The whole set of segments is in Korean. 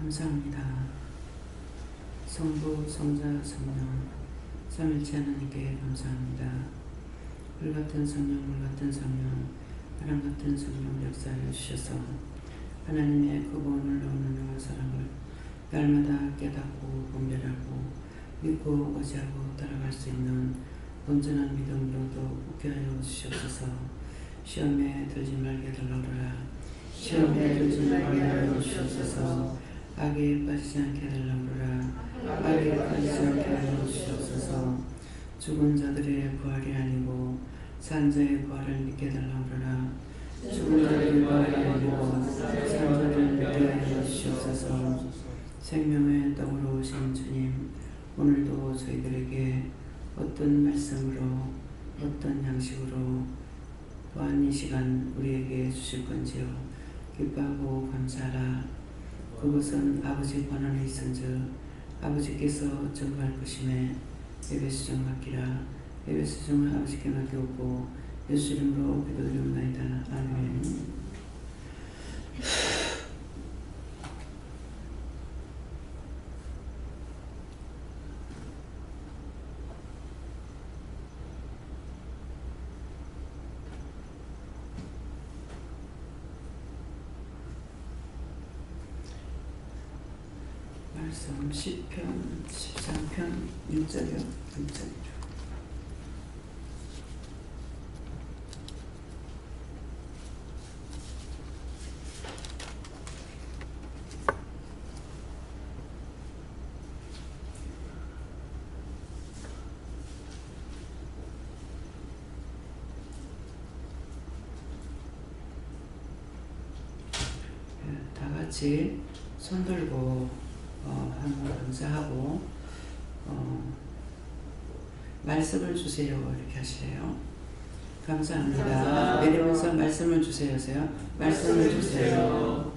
감사합니다. 성부, 성자, 성령, 삼일체 하나님께 감사합니다. 불같은 성령, 물같은 성령, 바람같은 성령 역사하여 주셔서 하나님의 구원을 얻는 사랑을 날마다 깨닫고 분별하고 믿고 의지하고 따라갈 수 있는 온전한 믿음으로도 웃게 하여 주시옵소서. 시험에 들지 말게 달라오라. 시험에 들지 말게 하여 주시옵소서. 악에 빠지지 않게 달라오라. 악에 빠지지 않게 하여 주시옵소서. 죽은 자들의 부활이 아니고 산 자의 부활을 믿게 달라오라. 죽은 자들의 부활이 아니고 산 자를 믿게 하여 주시옵소서. 생명의 떡으로 오신 주님, 오늘도 저희들에게 어떤 말씀으로 어떤 양식으로 또한 이 시간 우리에게 주실 건지요. 기뻐하고 감사하라. 그것은 아버지 권한에 있은즉 아버지께서 정할 것임에 예배수정 맡기라. 예배수정을 아버지께 맡겨오고 예수 이름으로 기도드리옵나이다. 아멘. 말씀 10편, 13편, 1절이요. 1절이죠. 다 같이 손 들고 한번 감사하고 말씀을 주세요 이렇게 하시래요. 감사합니다. 내리면서 말씀을 주세요 하세요. 말씀을 주세요.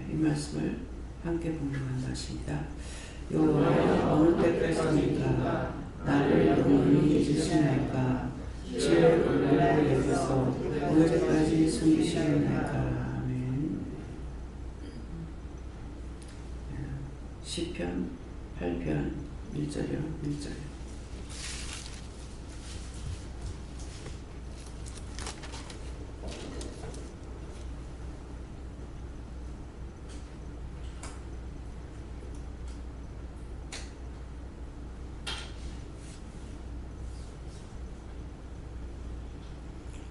이 말씀을 함께 봉독한다 하십니다. 여호와여 어느 때까지입니까? 나를 영원히 잊으시나이까? 주의 얼굴을 여기서 언제까지 숨기시겠나이까? 아멘. 시편 8편 1절이요. 1절.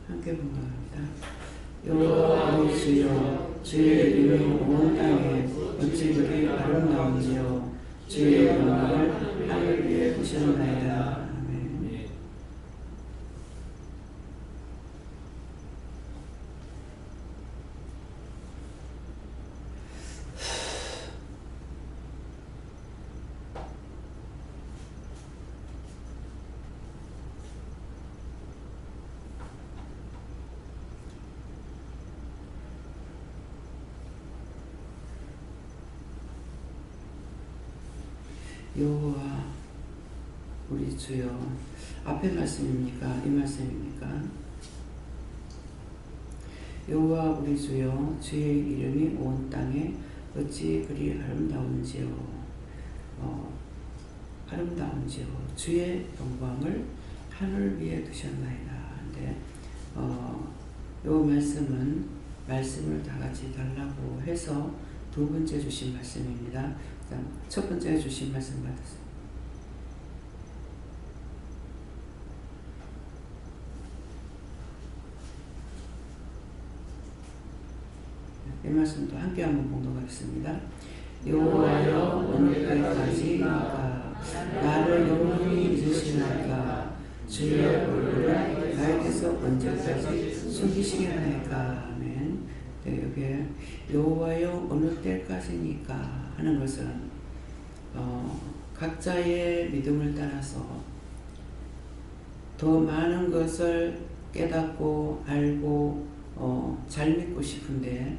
함께 봉독합니다. 여호와 우리 주여, 주의 이름이 온 땅에 어찌 그리 아름다운지요. 주의 영광을 하늘 위에 두셨나이다. 아멘. 여호와 우리 주여, 앞에 말씀입니까? 이 말씀입니까? 여호와 우리 주여, 주의 이름이 온 땅에 어찌 그리 아름다운지요. 아름다운지요. 주의 영광을 하늘 위에 두셨나이다. 근데 요 말씀을 다 같이 달라고 해서 두 번째 주신 말씀입니다. 첫 번째 주신 말씀 받았어요. 이 말씀도 함께 한번 봉독하겠습니다. 여호와여 어느 때까지입니까? 나를 영원히 잊으시나이까? 주의 얼굴을 나에게서 언제까지 숨기시겠나이까? 아멘. 네, 여기에 여호와여 어느 때까지니까 하는 것은 각자의 믿음을 따라서 더 많은 것을 깨닫고 알고 잘 믿고 싶은데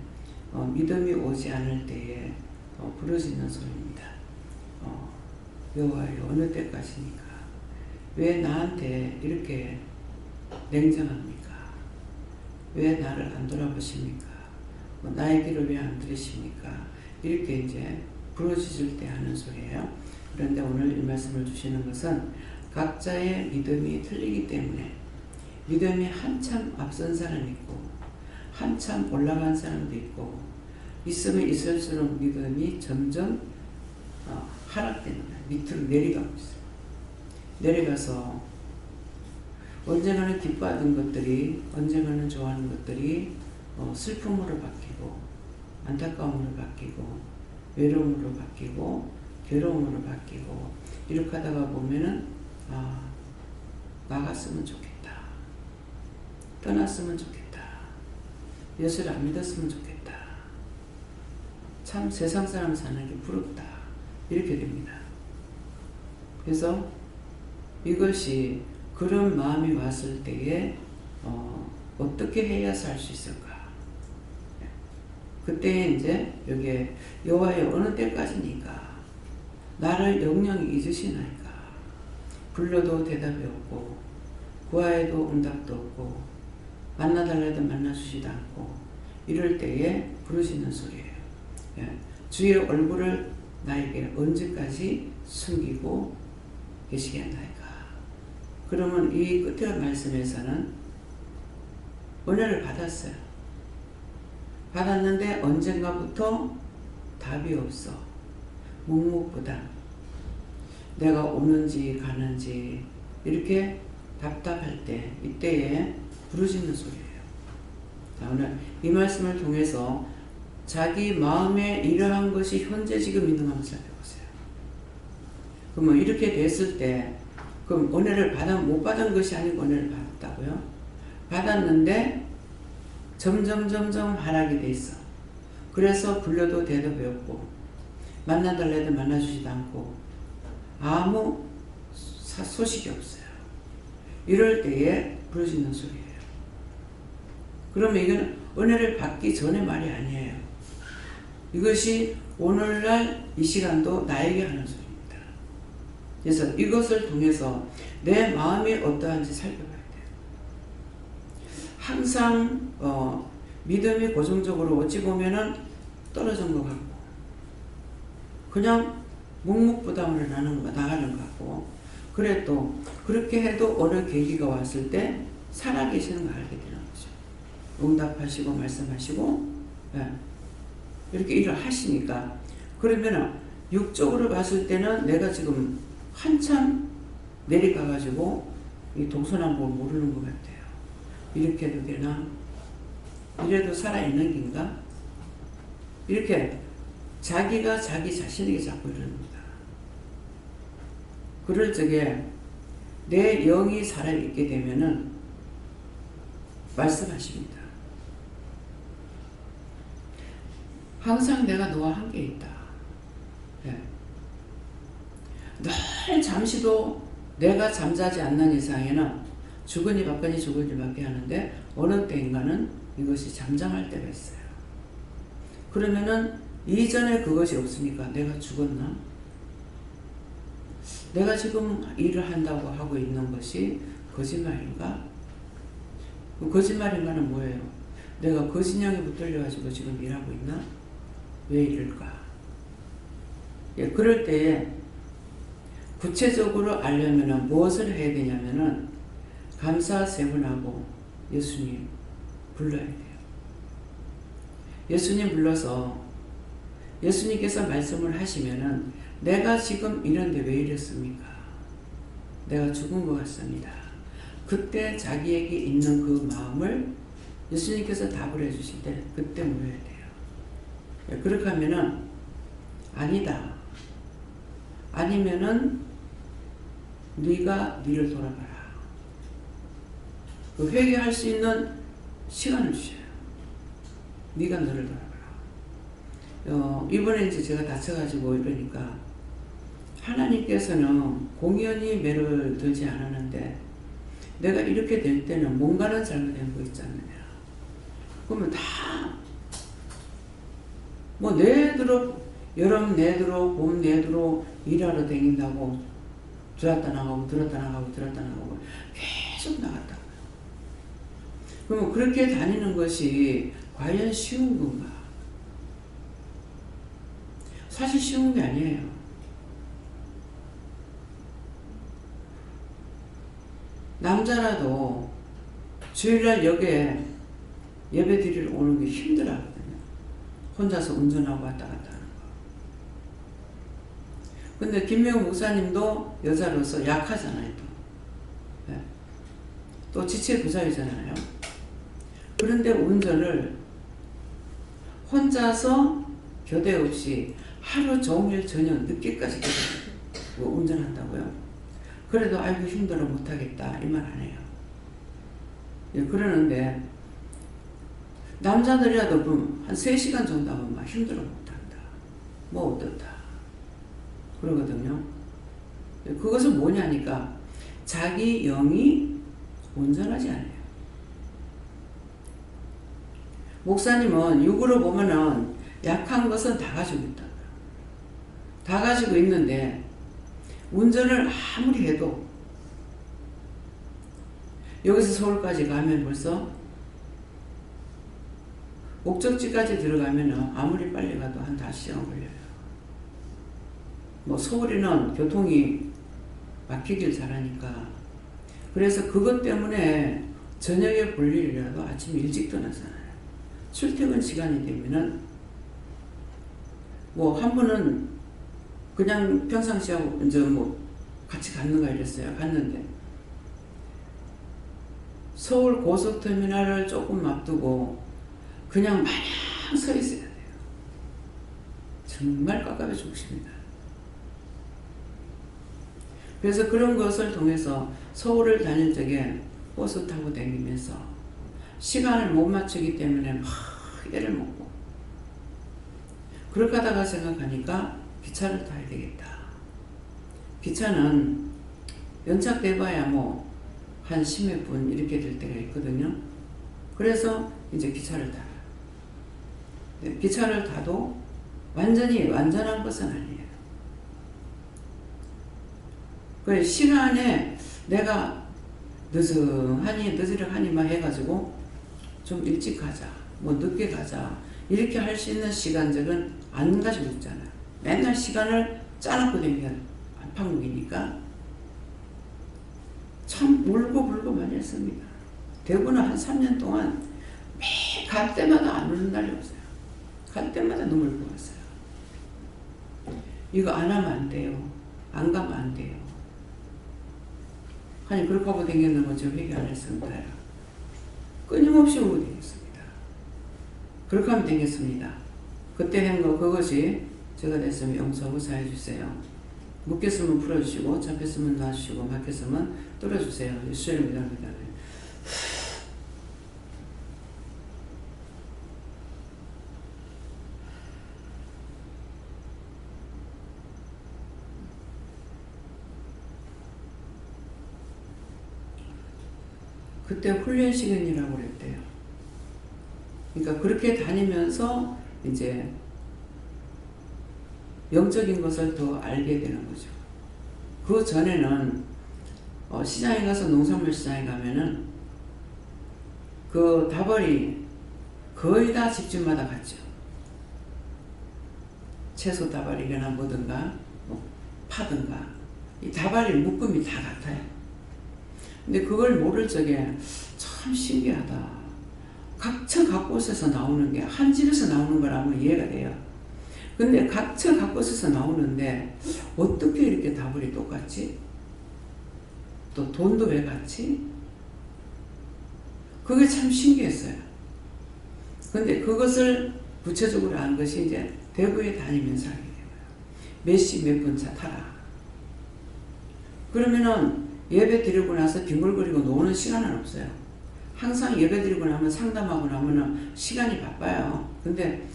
믿음이 오지 않을 때에 부르짖는 소리입니다. 여호와여 어느 때까지니까? 왜 나한테 이렇게 냉정합니까? 왜 나를 안 돌아보십니까? 나의 길을 왜 안 들으십니까? 이렇게 이제 부르짖을 때 하는 소리예요. 그런데 오늘 이 말씀을 주시는 것은 각자의 믿음이 틀리기 때문에 믿음이 한참 앞선 사람이 있고 한참 올라간 사람도 있고 있으면 있을수록 믿음이 점점 하락되는 거예요. 밑으로 내려가고 있어요. 내려가서 언젠가는 기뻐하던 것들이 언젠가는 좋아하는 것들이 슬픔으로 바뀌고 안타까움으로 바뀌고 외로움으로 바뀌고 괴로움으로 바뀌고 이렇게 하다가 보면은 나갔으면 좋겠다. 떠났으면 좋겠다. 예수를 안 믿었으면 좋겠다. 참 세상 사람 사는 게 부럽다. 이렇게 됩니다. 그래서 이것이 그런 마음이 왔을 때에 어떻게 해야 살 수 있을까? 그때 이제 여기에 여호와여 어느 때까지니까 나를 영영히 잊으시나이까? 불러도 대답이 없고 구하여도 응답도 없고 만나달라 해도 만나주지도 않고 이럴 때에 부르시는 소리예요. 주의 얼굴을 나에게 언제까지 숨기고 계시겠나이까? 그러면 이 끝에 말씀에서는 은혜를 받았어요. 받았는데 언젠가부터 답이 없어. 묵묵부답. 내가 오는지 가는지 이렇게 답답할 때 이때에 부르짖는 소리예요. 자, 오늘 이 말씀을 통해서 자기 마음에 이러한 것이 현재 지금 있는 거 한번 살펴보세요. 그러면 이렇게 됐을 때 그럼 은혜를 못 받은 것이 아니고 은혜를 받았다고요? 받았는데 점점 하락이 돼 있어. 그래서 불려도 대답이 없고 만나달라 해도 만나주지도 않고 아무 소식이 없어요. 이럴 때에 부르짖는 소리예요. 그러면 이건 은혜를 받기 전의 말이 아니에요. 이것이 오늘날 이 시간도 나에게 하는 소리입니다. 그래서 이것을 통해서 내 마음이 어떠한지 살펴봐야 돼요. 항상 믿음이 고정적으로 어찌 보면은 떨어진 것 같고 그냥 묵묵부담으로 나가는 것 같고 그래 또 그렇게 해도 어느 계기가 왔을 때 살아계시는 걸 알게 되는 거죠. 응답하시고 말씀하시고 이렇게 일을 하시니까 그러면은 육적으로 봤을 때는 내가 지금 한참 내려가가지고 이 동서남북을 모르는 것 같아요. 이렇게 해도 되나? 이래도 살아있는 긴가? 이렇게 자기가 자기 자신에게 자꾸 이러는겁니다. 그럴 적에 내 영이 살아있게 되면은 말씀하십니다. 항상 내가 너와 함께 있다. 늘 잠시도 내가 잠자지 않는 이상에는 주거니 받거니 죽을지 받게 하는데 어느 때인가는 이것이 잠잠할 때가 있어요. 그러면은 이전에 그것이 없으니까 내가 죽었나? 내가 지금 일을 한다고 하고 있는 것이 거짓말인가? 그 거짓말인가는 뭐예요? 내가 거짓량에 붙들려가지고 지금 일하고 있나? 왜 이럴까? 그럴 때에 구체적으로 알려면 무엇을 해야 되냐면은 감사 세 번 하고 예수님 불러야 돼요. 예수님 불러서 예수님께서 말씀을 하시면은 내가 지금 이런데 왜 이랬습니까? 내가 죽은 것 같습니다. 그때 자기에게 있는 그 마음을 예수님께서 답을 해주실 때 그때 물어야 돼요. 그렇게 하면은 아니다. 아니면은 네가 니를 돌아봐라. 그 회개할 수 있는 시간을 주셔요. 네가 너를 돌아봐라. 이번에 이제 제가 다쳐가지고 이러니까 하나님께서는 공연히 매를 들지 않았는데 내가 이렇게 될 때는 뭔가는 잘못된 거 있잖아요. 그러면 다 내들어 여름 내들어 봄 내들어 일하러 다닌다고 들었다 나가고 들었다 나가고 들었다 나가고 계속 나갔다. 그러면 그렇게 다니는 것이 과연 쉬운 건가? 사실 쉬운 게 아니에요. 남자라도 주일날 역에 예배 드리러 오는 게 힘들어하거든요. 혼자서 운전하고 왔다 갔다 하는 거. 근데 김명우 목사님도 여자로서 약하잖아요. 또, 네. 또 지체부자이잖아요. 그런데 운전을 혼자서 교대 없이 하루 종일 저녁 늦게까지 운전한다고요. 그래도 아이고 힘들어 못하겠다 이 말 안 해요. 예, 그러는데 남자들이라도 한 3시간 정도 하면 막 힘들어 못한다. 뭐 어떻다. 그러거든요. 예, 그것은 뭐냐니까 자기 영이 온전하지 않아요. 목사님은 육으로 보면은 약한 것은 다 가지고 있다. 다 가지고 있는데 운전을 아무리 해도 여기서 서울까지 가면 벌써 목적지까지 들어가면 아무리 빨리 가도 한 5시간 걸려요. 뭐 서울에는 교통이 막히길 잘하니까. 그래서 그것 때문에 저녁에 볼 일이라도 아침 일찍 떠나잖아요. 출퇴근 시간이 되면은 뭐 한 번은 그냥 평상시하고 이제 뭐 같이 갔는가 이랬어요. 갔는데 서울 고속터미널을 조금 앞두고 그냥 마냥 서 있어야 돼요. 정말 깝깝해 죽습니다. 그래서 그런 것을 통해서 서울을 다닐 적에 버스 타고 다니면서 시간을 못 맞추기 때문에 막 애를 먹고 그렇게 하다가 생각하니까 기차를 타야 되겠다. 기차는 연착돼봐야 뭐 한 10몇 분 이렇게 될 때가 있거든요. 그래서 이제 기차를 타요. 기차를 타도 완전히 완전한 것은 아니에요. 그 시간에 내가 늦으려하니만 해가지고 좀 일찍 가자, 뭐 늦게 가자 이렇게 할 수 있는 시간적은 안 가지고 있잖아요. 맨날 시간을 짜놓고 다니면 안팎이니까 참 울고 많이 했습니다. 대구는 한 3년 동안 매일 갈 때마다 안 우는 날이 없어요. 갈 때마다 눈물 보였어요. 이거 안 하면 안 돼요. 안 가면 안 돼요. 아니 그렇게 하고 다녔는 건 저 회개 안 했습니다. 끊임없이 울고 다녔습니다. 그렇게 하면 되겠습니다. 그때 한 거 그것이 제가 됐으면 용서하고 사해 주세요. 묶였으면 풀어주시고 잡혔으면 놔주시고 막혔으면 뚫어주세요. 예수를 믿습니다. 그때 훈련 시간이라고 그랬대요. 그러니까 그렇게 다니면서 이제 영적인 것을 더 알게 되는 거죠. 그 전에는 시장에 가서 농산물 시장에 가면은 그 다발이 거의 다 집집마다 갔죠. 채소 다발이거나 뭐든가 뭐 파든가 이 다발이 묶음이 다 같아요. 근데 그걸 모를 적에 참 신기하다. 각처 각곳에서 나오는 게 한 집에서 나오는 거라면 이해가 돼요. 근데 각처 각곳에서 나오는데 어떻게 이렇게 다발이 똑같지? 또 돈도 왜 같지? 그게 참 신기했어요. 근데 그것을 구체적으로 안 것이 이제 대구에 다니면서 하게 돼요. 몇 시 몇 분 차 타라. 그러면은 예배 드리고 나서 뒹굴거리고 노는 시간은 없어요. 항상 예배 드리고 나면 상담하고 나면은 시간이 바빠요. 근데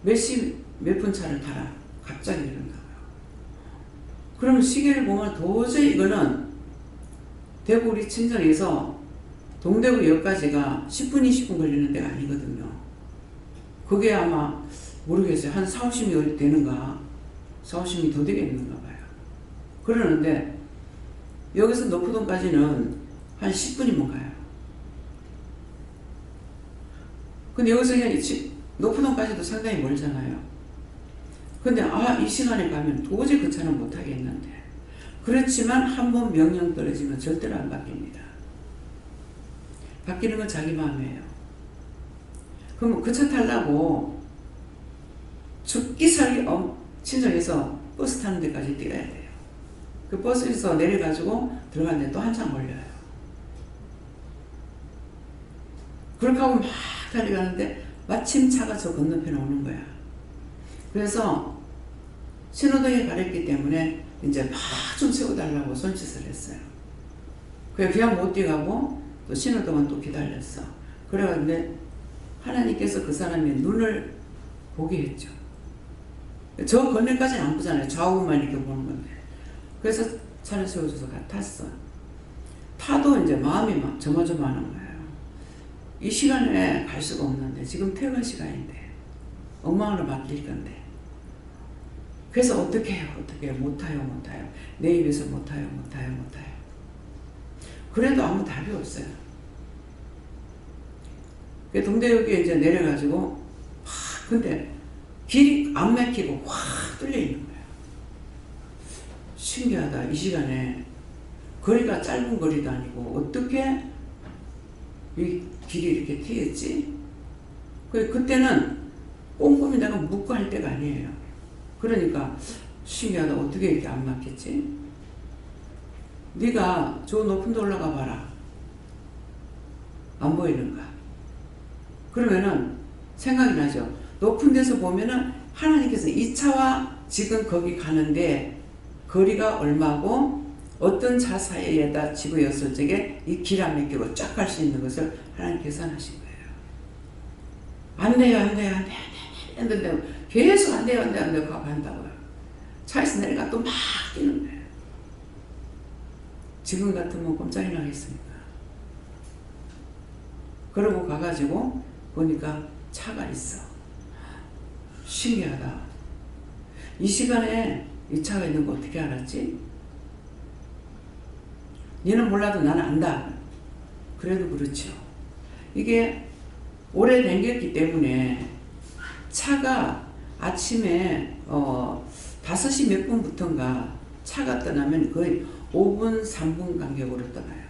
몇 시 몇 분 차를 타라. 갑자기 이런다고요. 그러면 시계를 보면 도저히 이거는 대구 우리 친정에서 동대구역까지가 10분 20분 걸리는 데가 아니거든요. 그게 아마 모르겠어요. 한 4, 50이 되는가 4, 50이 더 되겠는가 봐요. 그러는데 여기서 노포동까지는 한 10분이면 가요. 근데 여기서 그냥 노포동까지도 상당히 멀잖아요. 근데 이 시간에 가면 도저히 그 차는 못 타겠는데. 그렇지만 한번 명령 떨어지면 절대로 안 바뀝니다. 바뀌는 건 자기 마음이에요. 그럼 그 차 타려고 죽기 살기 친정에서 버스 타는 데까지 뛰어야 돼요. 그 버스에서 내려가지고 들어가는데 또 한참 걸려요. 그렇게 하고 막 달려가는데 마침 차가 저 건너편에 오는 거야. 그래서 신호등에 가렸기 때문에 이제 막 좀 세워달라고 손짓을 했어요. 그냥 못 뛰어가고 또 신호등은 또 기다렸어. 그래가지고 하나님께서 그 사람의 눈을 보게 했죠. 저 건너까지는 안 보잖아요. 좌우만 이렇게 보는 건데. 그래서 차를 세워줘서 탔어. 타도 이제 마음이 막 조마조마하는 거예요. 이 시간에 갈 수가 없는데 지금 퇴근 시간인데 엉망으로 맡길 건데. 그래서 어떻게 해요? 어떻게 해요? 못 타요. 내 입에서 못 타요. 그래도 아무 답이 없어요. 동대역에 이제 내려가지고 근데 길이 안 막히고 확 뚫려 있는 거예요. 신기하다. 이 시간에 거리가 짧은 거리도 아니고 어떻게 이 길이 이렇게 트였지? 그때는 꼼꼼히 내가 묻고 할 때가 아니에요. 그러니까 신기하다. 어떻게 이렇게 안 막혔지? 네가 저 높은 데 올라가 봐라. 안 보이는가? 그러면은 생각이 나죠. 높은 데서 보면은 하나님께서 이 차와 지금 거기 가는데 거리가 얼마고 어떤 차 사이에다 집어였을 적에 이 길 안 막히고 쫙 갈 수 있는 것을 하나님 계산하신 거예요. 안 돼요. 했는데 계속 안 돼요. 간다고요. 차에서 내려가 또 막 뛰는 거예요. 지금 같으면 꼼짝이 나겠습니까? 그러고 가가지고 보니까 차가 있어. 신기하다. 이 시간에 이 차가 있는 거 어떻게 알았지? 니는 몰라도 나는 안다. 그래도 그렇죠. 이게 오래 댕겼기 때문에 차가 아침에 5시 몇 분부터인가 차가 떠나면 거의 5분, 3분 간격으로 떠나요.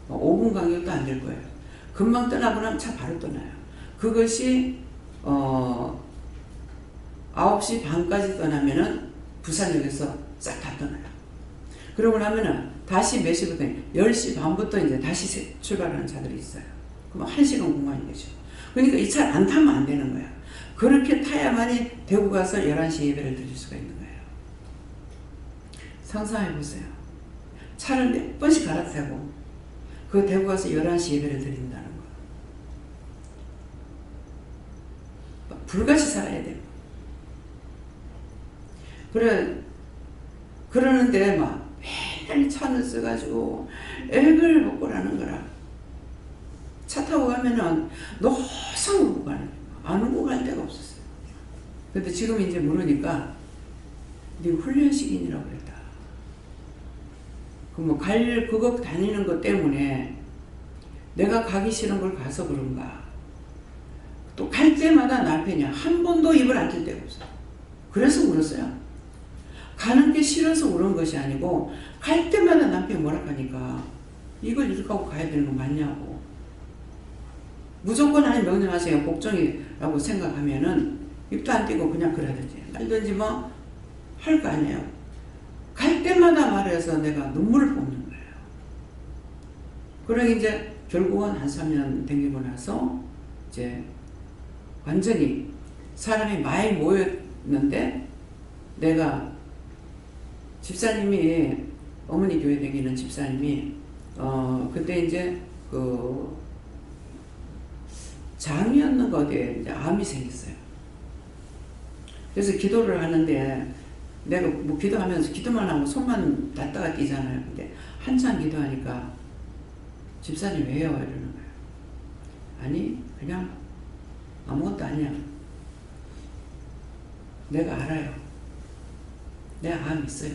5분 간격도 안 될 거예요. 금방 떠나고 나면 차 바로 떠나요. 그것이 9시 반까지 떠나면은 부산역에서 싹 다 떠나요. 그러고 나면은 다시 몇 시부터 10시 반부터 이제 다시 출발하는 차들이 있어요. 그럼 1시간 공간이 되죠. 그러니까 이 차를 안 타면 안 되는 거야. 그렇게 타야만이 대구 가서 11시 예배를 드릴 수가 있는 거예요. 상상해 보세요. 차를 몇 번씩 갈아타고 그 대구 가서 11시 예배를 드린다는 거. 불같이 살아야 돼요. 그러는데 막 맨날 차를 써가지고 액을 먹고라는 거라. 차 타고 가면은 노상 오고 가는 거야. 안 오고 갈 데가 없었어요. 근데 지금 이제 모르니까 네 훈련식인이라고 그랬다. 그거 다니는 것 때문에 내가 가기 싫은 걸 가서 그런가. 또 갈 때마다 남편이 한 번도 입을 안 낄 데가 없어요. 그래서 울었어요. 가는 게 싫어서 우는 것이 아니고 갈 때마다 남편이 뭐라 하니까 이걸 이렇게 하고 가야 되는 거 맞냐고. 무조건 아니 명령하세요. 복종이라고 생각하면은 입도 안 띄고 그냥 그러든지 말든지 뭐 할 거 아니에요. 갈 때마다 말해서 내가 눈물을 뽑는 거예요. 그러니 이제 결국은 한 3년 댕기고 나서 이제 완전히 사람이 많이 모였는데 내가 집사님이 어머니 교회 다니는 집사님이 그때 이제 그 장이었는 거에 이제 암이 생겼어요. 그래서 기도를 하는데 내가 뭐 기도하면서 기도만 하고 손만 놨다가 뛰잖아요. 근데 한참 기도하니까 집사님 왜요? 이러는 거예요. 아니 그냥 아무것도 아니야. 내가 알아요. 내가 암 있어요.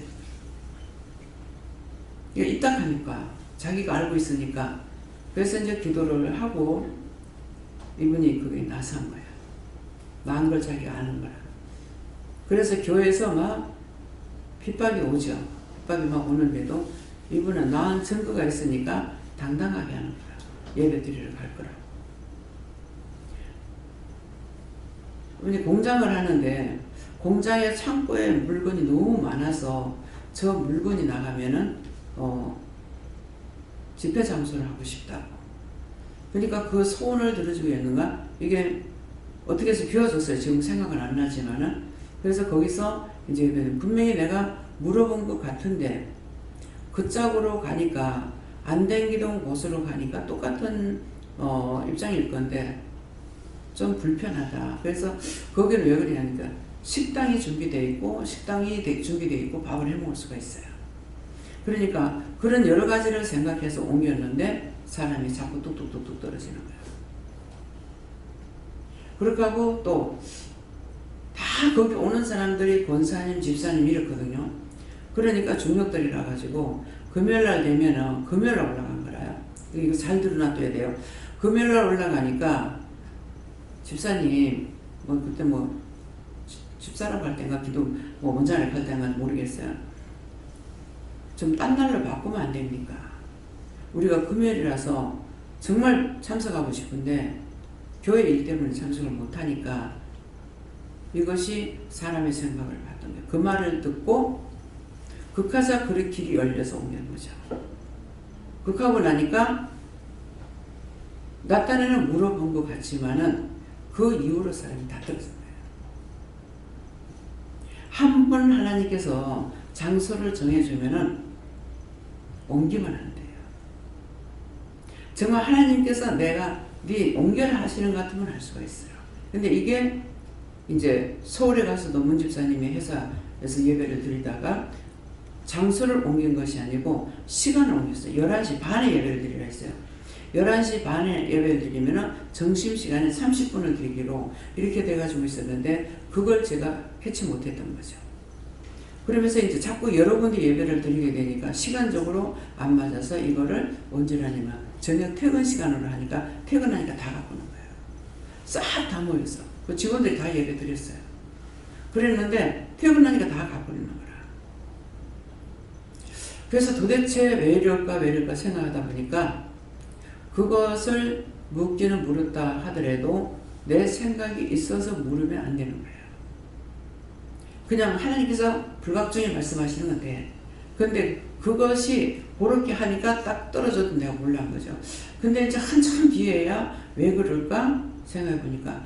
이게 입닥하니까 자기가 알고 있으니까. 그래서 이제 기도를 하고 이분이 그게 나선 거야. 나은 걸 자기가 아는 거라. 그래서 교회에서 막 핍박이 오죠. 핍박이 막 오는데도 이분은 나은 증거가 있으니까 당당하게 하는 거야. 예배 드리러 갈 거라고. 이분이 공장을 하는데 공장에 창고에 물건이 너무 많아서 저 물건이 나가면은 집회 장소를 하고 싶다고. 그러니까 그 소원을 들어주고 있는가? 이게 어떻게 해서 비워졌어요. 지금 생각은 안 나지만은. 그래서 거기서 이제 분명히 내가 물어본 것 같은데 그 짝으로 가니까 안댕기동 곳으로 가니까 똑같은 입장일 건데 좀 불편하다. 그래서 거기는 왜 그러냐니까 식당이 준비되어 있고 준비되어 있고 밥을 해 먹을 수가 있어요. 그러니까 그런 여러 가지를 생각해서 옮겼는데 사람이 자꾸 뚝뚝뚝뚝 떨어지는 거예요. 그렇게 하고 또 다 거기 오는 사람들이 권사님, 집사님 이렇거든요. 그러니까 중력들이라 가지고 금요일날 되면은 금요일날 올라간 거라요. 이거 잘 들어놔둬야 돼요. 금요일날 올라가니까 집사님 그때 집사람 갈 때인가 기도 원장을 갈 때인가 모르겠어요. 좀 딴 날로 바꾸면 안 됩니까? 우리가 금요일이라서 정말 참석하고 싶은데 교회 일 때문에 참석을 못하니까 이것이 사람의 생각을 받던 거예요. 그 말을 듣고 극하자 그의 길이 열려서 옮긴 거죠. 극하고 나니까 나타내는 물어본 것 같지만은 그 이후로 사람이 다 떨어진 거예요. 한 번 하나님께서 장소를 정해주면은 옮기면 안 돼요. 정말 하나님께서 내가 네 옮겨라 하시는 것 같으면 할 수가 있어요. 근데 이게 이제 서울에 가서도 문 집사님이 회사에서 예배를 드리다가 장소를 옮긴 것이 아니고 시간을 옮겼어요. 11시 반에 예배를 드리라 했어요. 11시 반에 예배를 드리면은 점심시간에 30분을 드리기로 이렇게 돼가지고 있었는데 그걸 제가 캐치 못했던 거죠. 그러면서 이제 자꾸 여러 군데 예배를 드리게 되니까 시간적으로 안 맞아서 이거를 언제로 하냐면 저녁 퇴근 시간으로 하니까 퇴근하니까 다 갖고 오는 거예요. 싹 다 모였어. 그 직원들이 다 예배 드렸어요. 그랬는데 퇴근하니까 다 갖고 있는 거라. 그래서 도대체 왜 이럴까 생각하다 보니까 그것을 묻기는 물었다 하더라도 내 생각이 있어서 물으면 안 되는 거예요. 그냥 하나님께서 불각종에 말씀하시는 건데 근데 그것이 그렇게 하니까 딱 떨어져도 내가 몰라한 거죠. 근데 이제 한참 뒤에야 왜 그럴까 생각해 보니까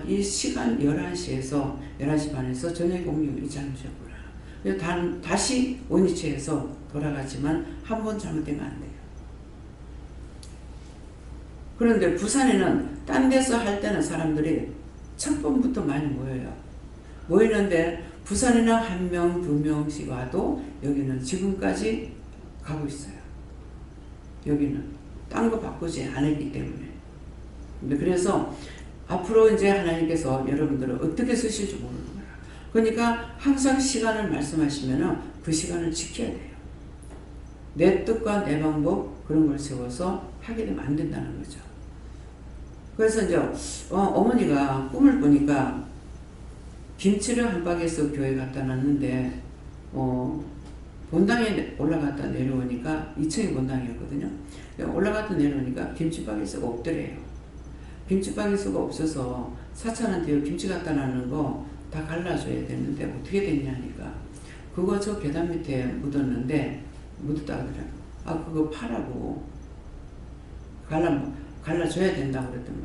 이 시간 11시에서 11시 반에서 저녁 공유 잘못했구나. 다시 원위치에서 돌아가지만 한 번 잘못되면 안 돼요. 그런데 부산에는 딴 데서 할 때는 사람들이 첫 번부터 많이 모여요. 모이는데 부산에는 1명, 2명씩 와도 여기는 지금까지 가고 있어요. 여기는 딴 거 바꾸지 않았기 때문에. 그래서 앞으로 이제 하나님께서 여러분들을 어떻게 쓰실지 모르는 거야. 그러니까 항상 시간을 말씀하시면은 그 시간을 지켜야 돼요. 내 뜻과 내 방법 그런 걸 세워서 하게 되면 안 된다는 거죠. 그래서 이제 어머니가 꿈을 꾸니까 김치를 한 바구니에서 교회 갖다 놨는데 본당에 올라갔다 내려오니까 2층이 본당이었거든요. 올라갔다 내려오니까 김치바구니가 없더래요. 김치바구니가 없어서 사찬한테 김치 갖다 놨는 거 다 갈라줘야 되는데 어떻게 됐냐니까 그거 저 계단 밑에 묻었는데 묻었다 하더라고요. 그거 파라고 갈라줘야 된다고 그랬더만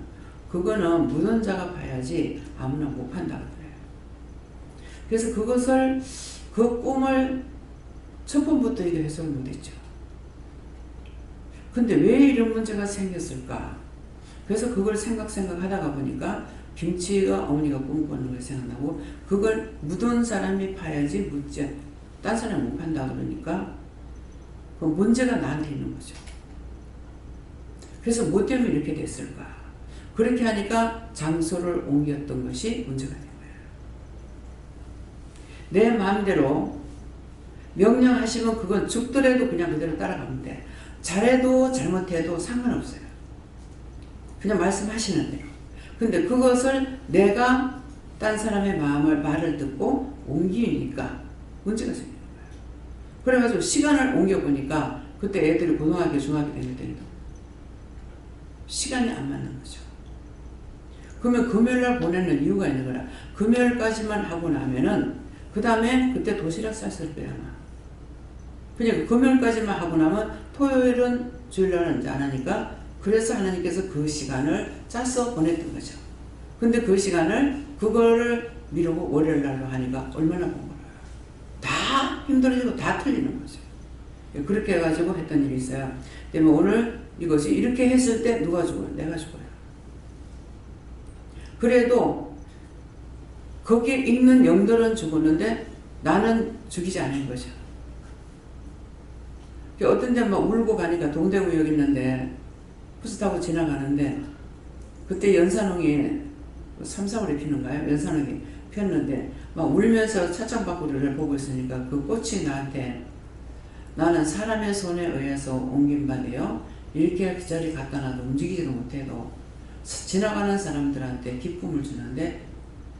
그거는 묻은 자가 봐야지 아무나 못 판다고 그래요. 그래서 그 꿈을 첫 번부터 이게 해석을 못했죠. 근데 왜 이런 문제가 생겼을까? 그래서 그걸 생각하다가 보니까 김치가 어머니가 꿈꾸는 걸 생각나고 그걸 묻은 사람이 파야지 묻지 딴 사람이 못 판다 그러니까 그 문제가 나한테 있는 거죠. 그래서 뭐 때문에 이렇게 됐을까? 그렇게 하니까 장소를 옮겼던 것이 문제가 된 거예요. 내 마음대로 명령하시면 그건 죽더라도 그냥 그대로 따라가면 돼. 잘해도 잘못해도 상관없어요. 그냥 말씀하시는 대로. 근데 그것을 내가 딴 사람의 말을 듣고 옮기니까 문제가 생기는 거예요. 그래가지고 시간을 옮겨보니까 그때 애들이 고등학교, 중학교 되는 때도 시간이 안 맞는 거죠. 그러면 금요일날 보내는 이유가 있는 거라. 금요일까지만 하고 나면은 그 다음에 그때 도시락 쌌을 거야 아마. 그냥 금요일까지만 하고 나면 토요일은 주일날은 이제 안 하니까 그래서 하나님께서 그 시간을 짜서 보냈던 거죠. 근데 그 시간을 그거를 미루고 월요일날로 하니까 얼마나 번거로워요. 다 힘들어지고 다 틀리는 거죠. 그렇게 해가지고 했던 일이 있어요. 때문에 오늘 이것이 이렇게 했을 때 누가 죽어요? 내가 죽어요. 그래도 거기에 있는 영들은 죽었는데 나는 죽이지 않은 거죠. 어떤 데 막 울고 가니까 동대구역 있는데 버스 타고 지나가는데 그때 연산홍이 삼사월에 피는가요? 연산홍이 피었는데 막 울면서 차창바구리를 보고 있으니까 그 꽃이 나한테 나는 사람의 손에 의해서 옮긴 바 되어 이렇게 그 자리 갖다 놔도 움직이지도 못해도 지나가는 사람들한테 기쁨을 주는데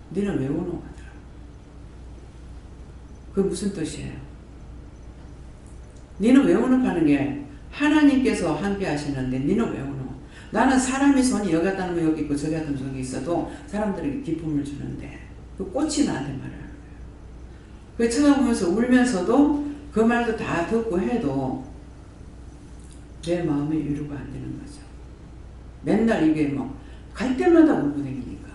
너는 왜 오노 하더라. 그게 무슨 뜻이에요? 너는 왜 오노 하는 게 하나님께서 함께 하시는데 너는 왜 오노? 나는 사람의 손이 여기 갖다 놓으면 여기 있고 저기 갖다 놓으면 저기 있어도 사람들에게 기쁨을 주는데 그 꽃이 나한테 말하는 거예요. 그 쳐다보면서 울면서도 그 말도 다 듣고 해도 내 마음의 위로가 안 되는 거죠. 맨날 이게 뭐 갈 때마다 울고 다니니까.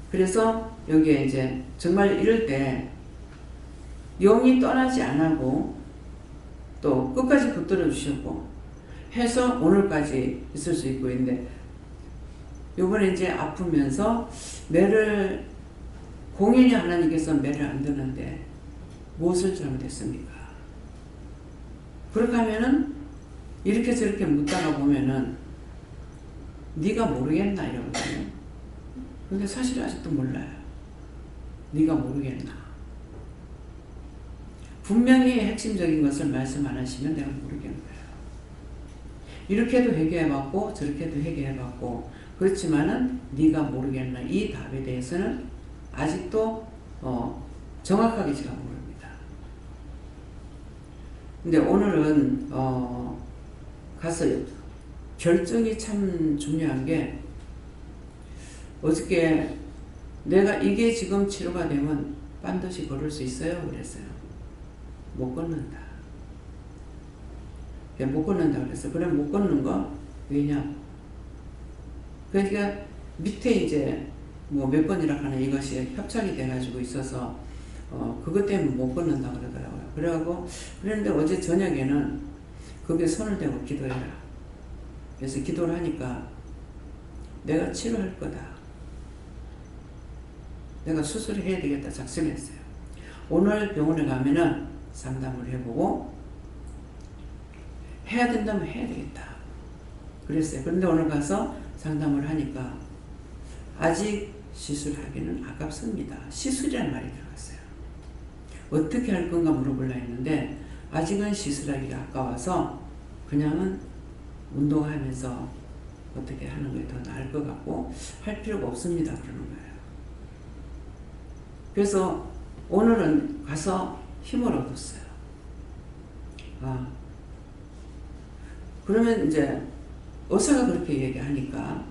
그래서 여기에 이제 정말 이럴 때 영이 떠나지 않고 또 끝까지 붙들어 주셨고 해서 오늘까지 있을 수 있고 있는데 요번에 이제 아프면서 매를 공연히 하나님께서 매를 안 드는데 무엇을 잘못했습니까? 그렇게 하면은 이렇게 저렇게 묻다가 보면은 네가 모르겠나 이러거든요. 근데 사실 아직도 몰라요. 네가 모르겠나. 분명히 핵심적인 것을 말씀 안 하시면 내가 모르겠는 거예요. 이렇게도 회개해봤고 저렇게도 회개해봤고 그렇지만은 네가 모르겠나 이 답에 대해서는 아직도 정확하게 제가 모릅니다. 근데 오늘은 가서 결정이 참 중요한 게 어저께 내가 이게 지금 치료가 되면 반드시 걸을 수 있어요? 그랬어요. 못 걷는다. 못 걷는다 그랬어요. 그래 못 걷는 거 왜냐? 그러니까 밑에 이제 뭐 몇 번이라 하는 이것이 협착이 돼가지고 있어서 그것 때문에 못 걷는다 그러더라고요. 그래가지고 그랬는데 어제 저녁에는 거기에 손을 대고 기도해라. 그래서 기도를 하니까 내가 치료할 거다. 내가 수술해야 되겠다 작정했어요. 오늘 병원에 가면은 상담을 해보고 해야 된다면 해야 되겠다. 그랬어요. 그런데 오늘 가서 상담을 하니까 아직 시술하기는 아깝습니다. 시술이라는 말이 들어갔어요. 어떻게 할 건가 물어보려 했는데 아직은 시술하기가 아까워서 그냥은 운동하면서 어떻게 하는 게 더 나을 것 같고 할 필요가 없습니다. 그러는 거예요. 그래서 오늘은 가서 힘을 얻었어요. 그러면 이제 의사가 그렇게 얘기하니까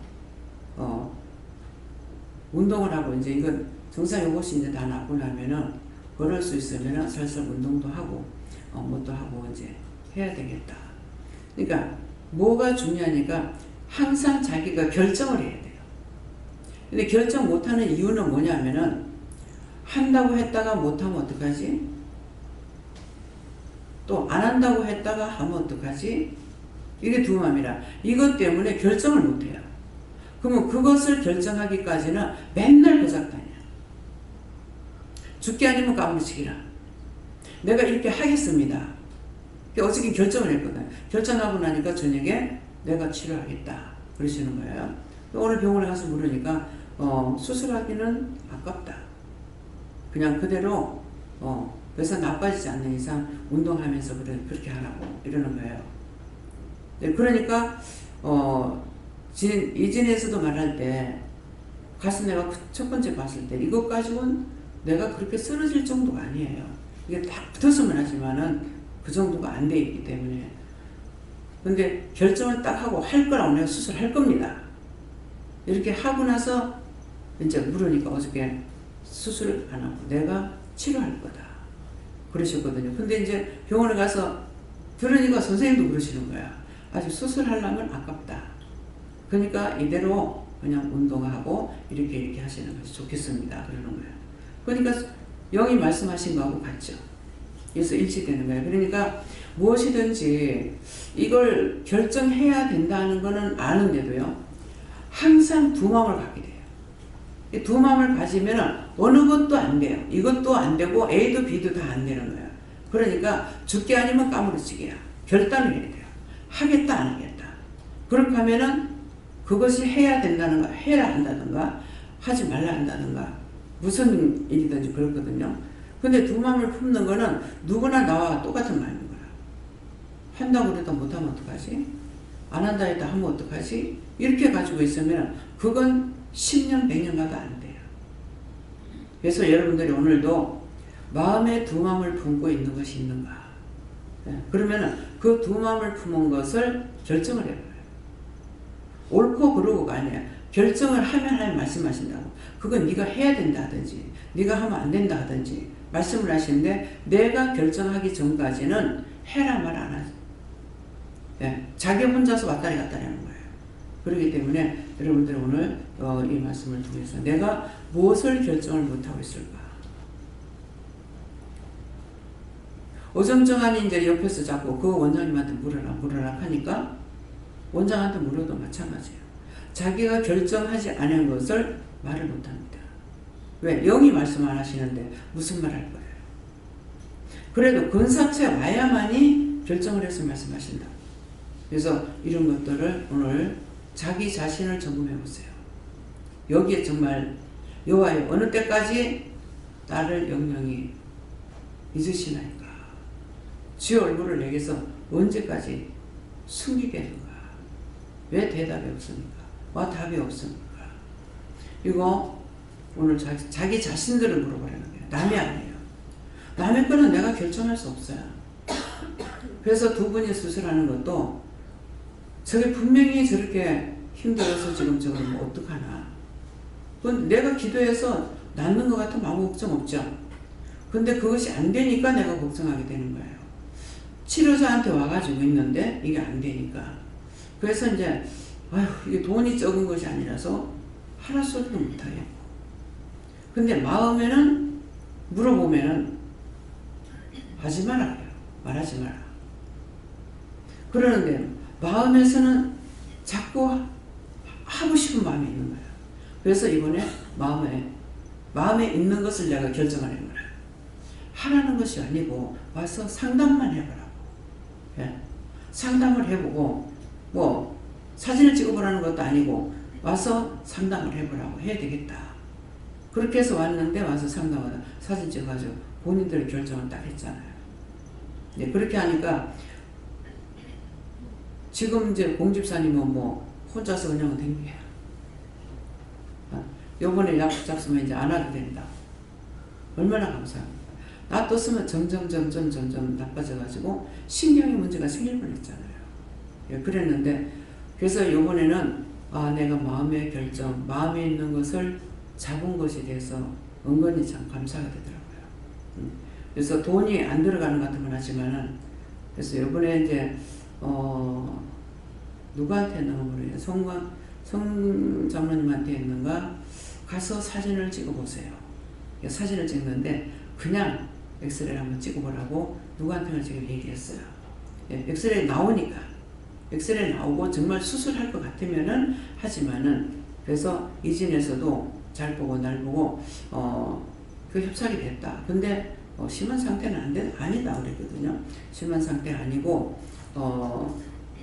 운동을 하고 이제 이건 정상 요것이 이제 다 나고 나면은 걸을 수 있으면은 살살 운동도 하고 뭣도 하고 이제 해야 되겠다. 그러니까 뭐가 중요하니까 항상 자기가 결정을 해야 돼요. 근데 결정 못하는 이유는 뭐냐면은 한다고 했다가 못하면 어떡하지? 또 안 한다고 했다가 하면 어떡하지? 이게 두 마음이라 이것 때문에 결정을 못해요. 그러면 그것을 결정하기까지는 맨날 그 작단이야. 죽기 아니면 까무러치기라. 내가 이렇게 하겠습니다. 어저께 결정을 했거든. 결정하고 나니까 저녁에 내가 치료하겠다. 그러시는 거예요. 오늘 병원에 가서 물으니까 수술하기는 아깝다. 그냥 그대로 그래서 나빠지지 않는 이상 운동하면서 그렇게 하라고 이러는 거예요. 네, 그러니까 이진에서도 말할 때 가서 내가 첫 번째 봤을 때 이것 가지고는 내가 그렇게 쓰러질 정도가 아니에요. 이게 딱 붙었으면 하지만은 그 정도가 안 돼 있기 때문에. 근데 결정을 딱 하고 할 거라고 내가 수술할 겁니다. 이렇게 하고 나서 이제 물으니까 어저께 수술을 안 하고 내가 치료할 거다 그러셨거든요. 근데 이제 병원에 가서 들으니까 선생님도 그러시는 거야. 아직 수술하려면 아깝다. 그러니까 이대로 그냥 운동하고 이렇게 하시는 것이 좋겠습니다. 그러는 거예요. 그러니까 영이 말씀하신 거하고 같죠. 그래서 일치되는 거예요. 그러니까 무엇이든지 이걸 결정해야 된다는 거는 아는데도요. 항상 두 마음을 갖게 돼요. 이 두 마음을 가지면 어느 것도 안 돼요. 이것도 안 되고 A도 B도 다 안 되는 거예요. 그러니까 죽게 아니면 까무러지게야. 결단을 해야 돼요. 하겠다 안 하겠다. 그렇게 하면은 그것이 해야 된다는가 해야 한다든가 하지 말라 한다든가 무슨 일이든지 그렇거든요. 근데 두 마음을 품는 거는 누구나 나와 똑같은 마음인 거야. 한다고 해도 못하면 어떡하지? 안 한다 해도 하면 어떡하지? 이렇게 가지고 있으면 그건 10년, 100년 가도 안 돼요. 그래서 여러분들이 오늘도 마음에 두 마음을 품고 있는 것이 있는가? 그러면 그 두 마음을 품은 것을 결정을 해봐요. 옳고 그르고가 아니야. 결정을 하면 말씀하신다고. 그건 네가 해야 된다 하든지 네가 하면 안 된다 하든지 말씀을 하시는데 내가 결정하기 전까지는 해라 말 안 하지. 자기 혼자서 왔다리 갔다리 하는 거예요. 그렇기 때문에 여러분들 오늘 이 말씀을 통해서 내가 무엇을 결정을 못하고 있을까? 어정쩡하니 이제 옆에서 자꾸 그 원장님한테 물어라 하니까 원장한테 물어도 마찬가지예요. 자기가 결정하지 않은 것을 말을 못합니다. 왜? 영이 말씀 안 하시는데 무슨 말 할 거예요? 그래도 근사체 와야만이 결정을 해서 말씀하신다. 그래서 이런 것들을 오늘 자기 자신을 점검해 보세요. 여기에 정말 여호와여 어느 때까지 나를 영영히 잊으시나이까? 주의 얼굴을 내게서 언제까지 숨기겠는가? 왜 대답이 없습니까? 와 답이 없습니까? 이거 오늘 자기 자신들을 물어보라는 거예요. 남이 아니에요. 남의 거는 내가 결정할 수 없어요. 그래서 두 분이 수술하는 것도 저게 분명히 저렇게 힘들어서 지금 저걸 뭐 어떡하나. 그건 내가 기도해서 낫는 것 같으면 아무 걱정 없죠. 근데 그것이 안 되니까 내가 걱정하게 되는 거예요. 치료자한테 와가지고 있는데 이게 안 되니까. 그래서 이제 아휴 이게 돈이 적은 것이 아니라서 하나 소리도 못하겠고. 근데 마음에는 물어보면은 하지 마라 해요. 말하지 마라. 그러는데 마음에서는 자꾸 하고 싶은 마음이 있는 거예요. 그래서 이번에 마음에 있는 것을 내가 결정하는 거예요. 하라는 것이 아니고 와서 상담만 해보라고. 예? 상담을 해보고 뭐 사진을 찍어보라는 것도 아니고 와서 상담을 해보라고 해야 되겠다. 그렇게 해서 왔는데 와서 상담하다 사진 찍어가지고 본인들의 결정을 딱 했잖아요. 네, 그렇게 하니까 지금 이제 공집사님은 뭐 혼자서 그냥 댕겨요. 요번에 약 잡수면 이제 안 와도 된다. 얼마나 감사합니까? 놔뒀으면 점점 나빠져가지고 신경의 문제가 생길 뻔했잖아요. 예, 그랬는데 그래서 요번에는 내가 마음의 결정, 마음에 있는 것을 잡은 것에 대해서 은근히 참 감사가 되더라고요. 그래서 돈이 안 들어가는 것 같으면 하지만은 그래서 요번에 이제 누구한테 했는가 모르겠어요. 성 장로님한테 했는가 가서 사진을 찍어보세요. 사진을 찍는데 그냥 엑스레이를 한번 찍어보라고 누구한테 지금 얘기했어요. 예, 엑스레이 나오니까 엑스레이 나오고 정말 수술할 것 같으면은 하지만은 그래서 이진에서도 잘 보고 날 보고 그 협착이 됐다. 근데 심한 상태는 아니다 그랬거든요. 심한 상태 아니고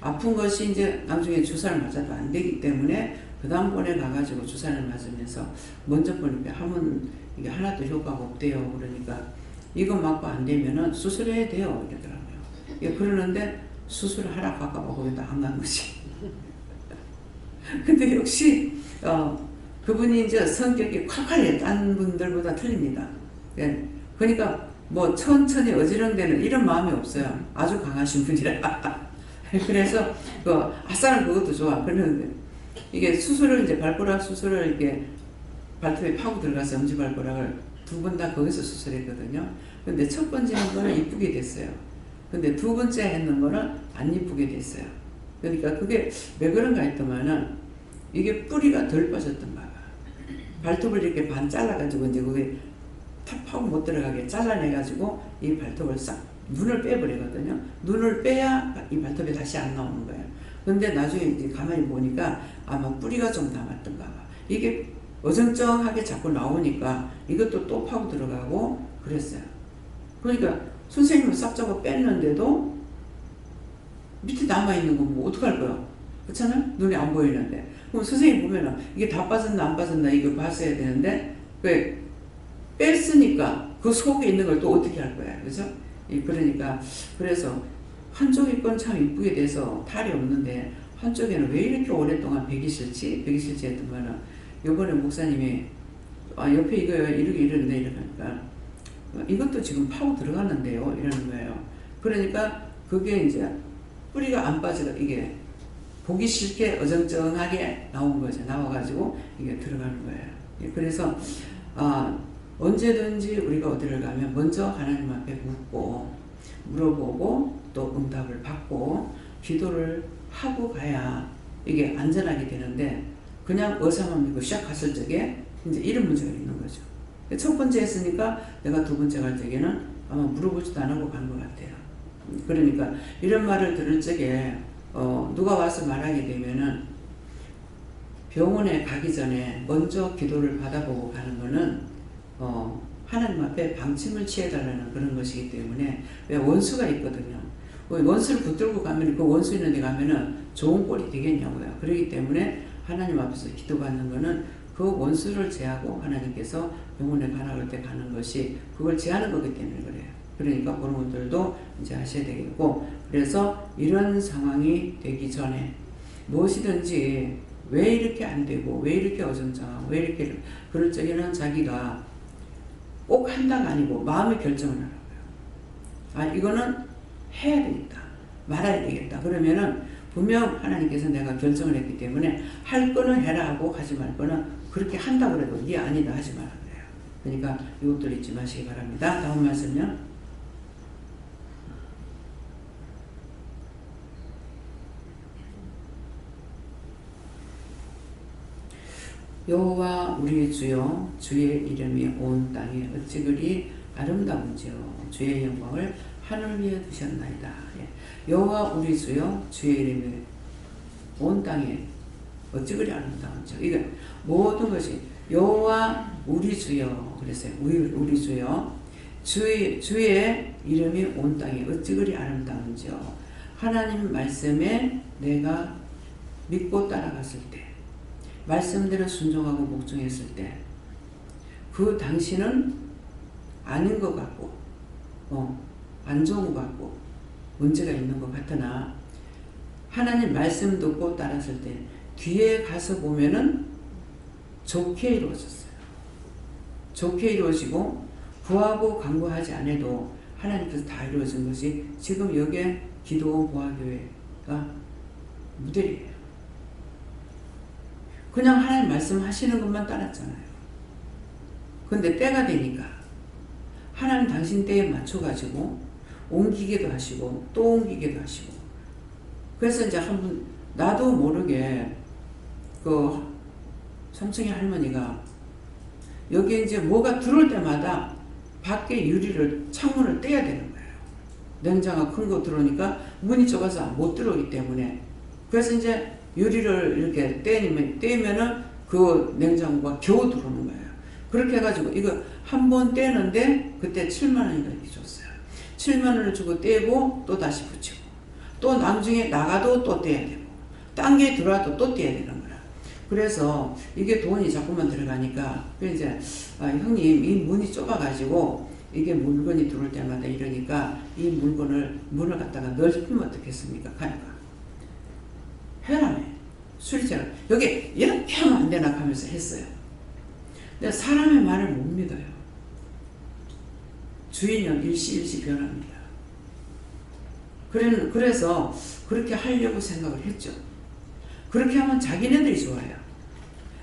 아픈 것이 이제 나중에 주사를 맞아도 안 되기 때문에 그 다음번에 가가지고 주사를 맞으면서 먼저 보니까 하면 이게 하나도 효과가 없대요. 그러니까 이거 맞고 안 되면은 수술해야 돼요. 이러더라고요. 예, 그러는데 수술을 하라고 할까 봐 거기다 안 간 거지. 근데 역시, 그분이 이제 성격이 콸콸해. 딴 분들보다 틀립니다. 예, 그러니까 뭐 천천히 어지렁대는 이런 마음이 없어요. 아주 강하신 분이라. 그래서 아싸는 그것도 좋아. 그러는데 이게 수술을 이제 발가락 수술을 이렇게 발톱에 파고 들어가서 엄지발가락을 2번 다 거기서 수술했거든요. 근데 첫 번째 한 거는 이쁘게 됐어요. 근데 2번째 했는 거는 안 이쁘게 됐어요. 그러니까 그게 왜 그런가 했더만은 이게 뿌리가 덜 빠졌던가 봐. 발톱을 이렇게 반 잘라가지고 이제 거기 탑 파고 못 들어가게 잘라내가지고 이 발톱을 싹 눈을 빼버리거든요. 눈을 빼야 이 발톱이 다시 안 나오는 거예요. 근데 나중에 이제 가만히 보니까 아마 뿌리가 좀 남았던가 봐. 이게 어정쩡하게 자꾸 나오니까 이것도 또 파고 들어가고 그랬어요. 그러니까 선생님은 싹 잡아 뺐는데도 밑에 남아있는 건 뭐 어떡할 거야? 그렇잖아? 눈에 안 보이는데. 그럼 선생님 보면은 이게 다 빠졌나 안 빠졌나 이거 봤어야 되는데 왜 뺐으니까 그 속에 있는 걸 또 어떻게 할 거야? 그죠? 그러니까 그래서 한쪽이 건 참 이쁘게 돼서 탈이 없는데 한쪽에는 왜 이렇게 오랫동안 배기 싫지 했더만은 요번에 목사님이 옆에 이거 이렇게 이러는데 이러니까 이것도 지금 파고 들어갔는데요 이러는 거예요. 그러니까 그게 이제 뿌리가 안 빠져 이게 보기 싫게 어정쩡하게 나온 거죠. 나와가지고 이게 들어가는 거예요. 그래서 언제든지 우리가 어디를 가면 먼저 하나님 앞에 묻고 물어보고 또 응답을 받고 기도를 하고 가야 이게 안전하게 되는데 그냥 어사만 믿고 시작했을 적에 이제 이런 문제가 있는 거죠. 첫 번째 했으니까 내가 2번째 갈 적에는 아마 물어보지도 안 하고 간 것 같아요. 그러니까 이런 말을 들을 적에 누가 와서 말하게 되면은 병원에 가기 전에 먼저 기도를 받아보고 가는 거는 하나님 앞에 방침을 취해달라는 그런 것이기 때문에 왜 원수가 있거든요. 원수를 붙들고 가면 그 원수 있는 데 가면은 좋은 꼴이 되겠냐고요. 그렇기 때문에 하나님 앞에서 기도받는 거는 그 원수를 제하고 하나님께서 병원에 가라고 때 가는 것이 그걸 제하는 거기 때문에 그래요. 그러니까 그런 것들도 이제 하셔야 되겠고 그래서 이런 상황이 되기 전에 무엇이든지 왜 이렇게 안 되고 왜 이렇게 어정쩡하고 왜 이렇게 그럴 적에는 자기가 꼭 한다가 아니고 마음의 결정을 하라고요. 이거는 해야 되겠다. 말아야 되겠다. 그러면은 분명 하나님께서 내가 결정을 했기 때문에 할 거는 해라 하고 하지 말 거는 그렇게 한다고 해도 이게 아니다 하지 말아야 돼요. 그러니까 이것들 잊지 마시기 바랍니다. 다음 말씀요. 여호와 우리 주여 주의 이름이 온 땅에 어찌 그리 아름다운지요 주의 영광을 하늘 위에 두셨나이다. 여호와 우리 주여 주의 이름이 온 땅에 어찌 그리 아름다운지요. 이게 모든 것이 여호와 우리 주여 그랬어요. 우리 주여 주의 이름이 온 땅에 어찌 그리 아름다운지요. 하나님 말씀에 내가 믿고 따라갔을 때 말씀대로 순종하고 복종했을 때 그 당신은 아닌 것 같고 안 좋은 것 같고 문제가 있는 것 같으나 하나님 말씀 듣고 따랐을 때 뒤에 가서 보면은 좋게 이루어졌어요. 좋게 이루어지고 구하고 간구하지 않아도 하나님께서 다 이루어진 것이 지금 여기에 기도원 보아교회가 모델이에요. 그냥 하나님 말씀하시는 것만 따랐잖아요. 근데 때가 되니까 하나님 당신 때에 맞춰가지고 옮기기도 하시고 또 옮기기도 하시고 그래서 이제 한번 나도 모르게 그 삼층의 할머니가 여기 이제 뭐가 들어올 때마다 밖에 유리를 창문을 떼야 되는 거예요. 냉장고 큰 거 들어오니까 문이 좁아서 못 들어오기 때문에 그래서 이제 유리를 이렇게 떼면은 그 냉장고가 겨우 들어오는 거예요. 그렇게 해가지고 이거 한 번 떼는데 그때 7만 원인가 이렇게 줬어요. 7만 원을 주고 떼고 또 다시 붙이고 또 나중에 나가도 또 떼야 되고 딴 게 들어와도 또 떼야 되는 거야. 그래서 이게 돈이 자꾸만 들어가니까 이제 형님 이 문이 좁아가지고 이게 물건이 들어올 때마다 이러니까 이 물건을 문을 갖다가 넓히면 어떻겠습니까? 가니까 해라며 수리자가 여기 이렇게 하면 안 되나 하면서 했어요. 근데 사람의 말을 못 믿어요. 주인은 일시일시 변합니다. 그래서 그렇게 하려고 생각을 했죠. 그렇게 하면 자기네들이 좋아요.